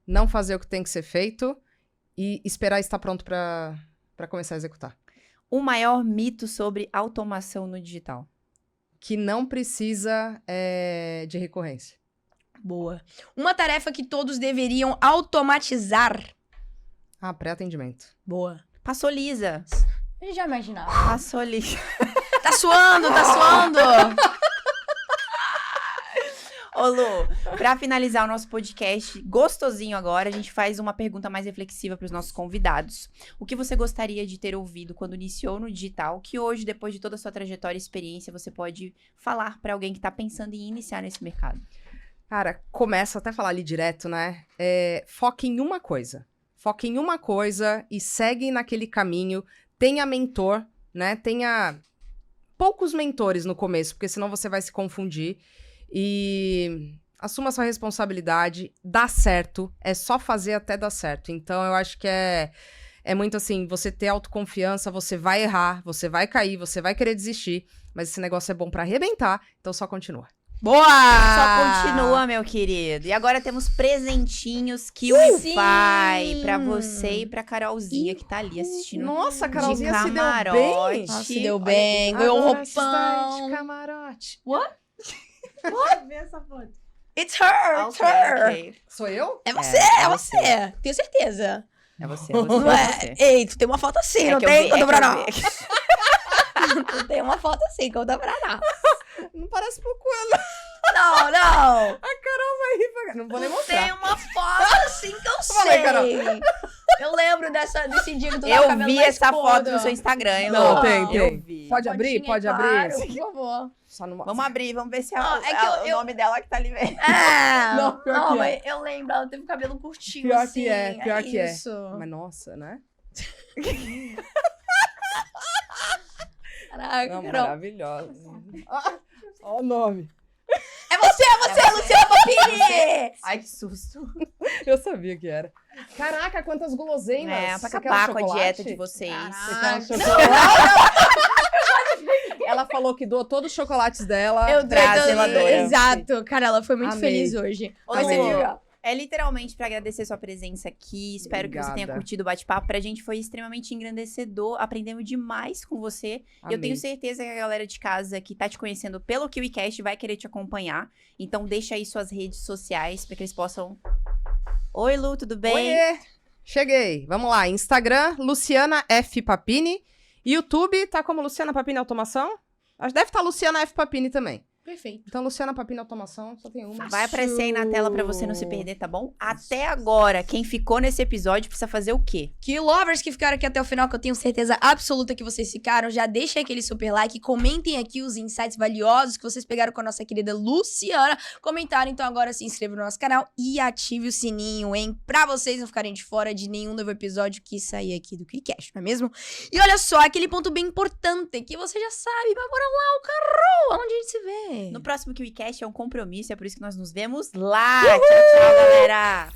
Não fazer o que tem que ser feito e esperar estar pronto pra começar a executar. O maior mito sobre automação no digital? Que não precisa de recorrência. Boa. Uma tarefa que todos deveriam automatizar. Ah, pré-atendimento. Boa. Passou lisa. Eu já imaginava. Passou lisa. Tá suando, tá suando. Ô, Lu, pra finalizar o nosso podcast gostosinho agora, a gente faz uma pergunta mais reflexiva pros nossos convidados. O que você gostaria de ter ouvido quando iniciou no digital, que hoje, depois de toda a sua trajetória e experiência, você pode falar pra alguém que tá pensando em iniciar nesse mercado? Cara, começa até a falar ali direto, né? Foca em uma coisa. Foca em uma coisa e segue naquele caminho. Tenha mentor, né? Tenha poucos mentores no começo, porque senão você vai se confundir. E assuma sua responsabilidade, dá certo, é só fazer até dar certo. Então, eu acho que é muito assim, você ter autoconfiança, você vai errar, você vai cair, você vai querer desistir, mas esse negócio é bom pra arrebentar, então só continua. Boa! Só continua, meu querido. E agora temos presentinhos que o Sim! Pai pra você e pra Carolzinha que tá ali assistindo. Nossa, a de Carolzinha se deu camarote. bem. Nossa, se deu Olha bem, aqui. ganhou um Agora está roupão. de camarote. Vê essa foto. It's her, it's Ok, her. ok. Sou eu? É você, É, é você. Tenho certeza. É você, Não é? Ei, tu tem uma foto assim, não tem? Conta pra nós. Tu tem uma foto assim, conta pra nós. Não parece pouco ela. Não, não. Não vou nem Tem mostrar. uma foto assim que eu Fala aí, Carol. sei. Eu lembro desse dia que tu tava com o Eu cabelo vi mais essa curto. foto no seu Instagram, hein, Não, Lu? tem. Eu vi. Pode abrir? Fotinha, Pode claro, abrir? por favor. Só não Vamos abrir, vamos ver se é, Não, é que o nome dela que tá ali mesmo. Não, pior que é. mas eu lembro, ela teve o cabelo curtinho Pior assim. que é, pior que é. Isso. Mas nossa, né? Caraca, Não, Carol. maravilhosa. Olha o nome. É você, Luciana Papini! Ai, que susto. Eu sabia que era. Caraca, quantas guloseimas. É, pra Você quer acabar um com a chocolate? dieta de vocês. Você quer um Caraca. chocolate? Ela falou que doou todos os chocolates dela. Eu pra tô- zeladora. Exato, cara, ela foi muito Amei. feliz hoje. Ô, Ai, Lu, amiga. é literalmente pra agradecer sua presença aqui. Espero que você tenha Obrigada. curtido o bate-papo. Pra gente foi extremamente engrandecedor. Aprendemos demais com você. E eu tenho Amei. certeza que a galera de casa que tá te conhecendo pelo KiwiCast vai querer te acompanhar. Então deixa aí suas redes sociais pra que eles possam... Oi, Lu, tudo bem? Oiê! Cheguei. Vamos lá. Instagram, Luciana F. Papini. YouTube, tá como Luciana Papini Automação? Acho que deve estar Luciana F. Papini também. Perfeito. Então, Luciana Papini Automação, só tem uma. Vai aparecer aí na tela pra você não se perder, tá bom? Até agora, quem ficou nesse episódio precisa fazer o quê? Que lovers que ficaram aqui até o final, que eu tenho certeza absoluta que vocês ficaram, já deixem aquele super like, comentem aqui os insights valiosos que vocês pegaram com a nossa querida Luciana. Comentaram, então agora se inscreva no nosso canal e ative o sininho, hein? Pra vocês não ficarem de fora de nenhum novo episódio que sair aqui do KiwiCast, não é mesmo? E olha só, aquele ponto bem importante que você já sabe, mas bora lá, o Carol, onde a gente se vê? No próximo KiwiCast é um compromisso, é por isso que nós nos vemos lá. Tchau, tchau, galera!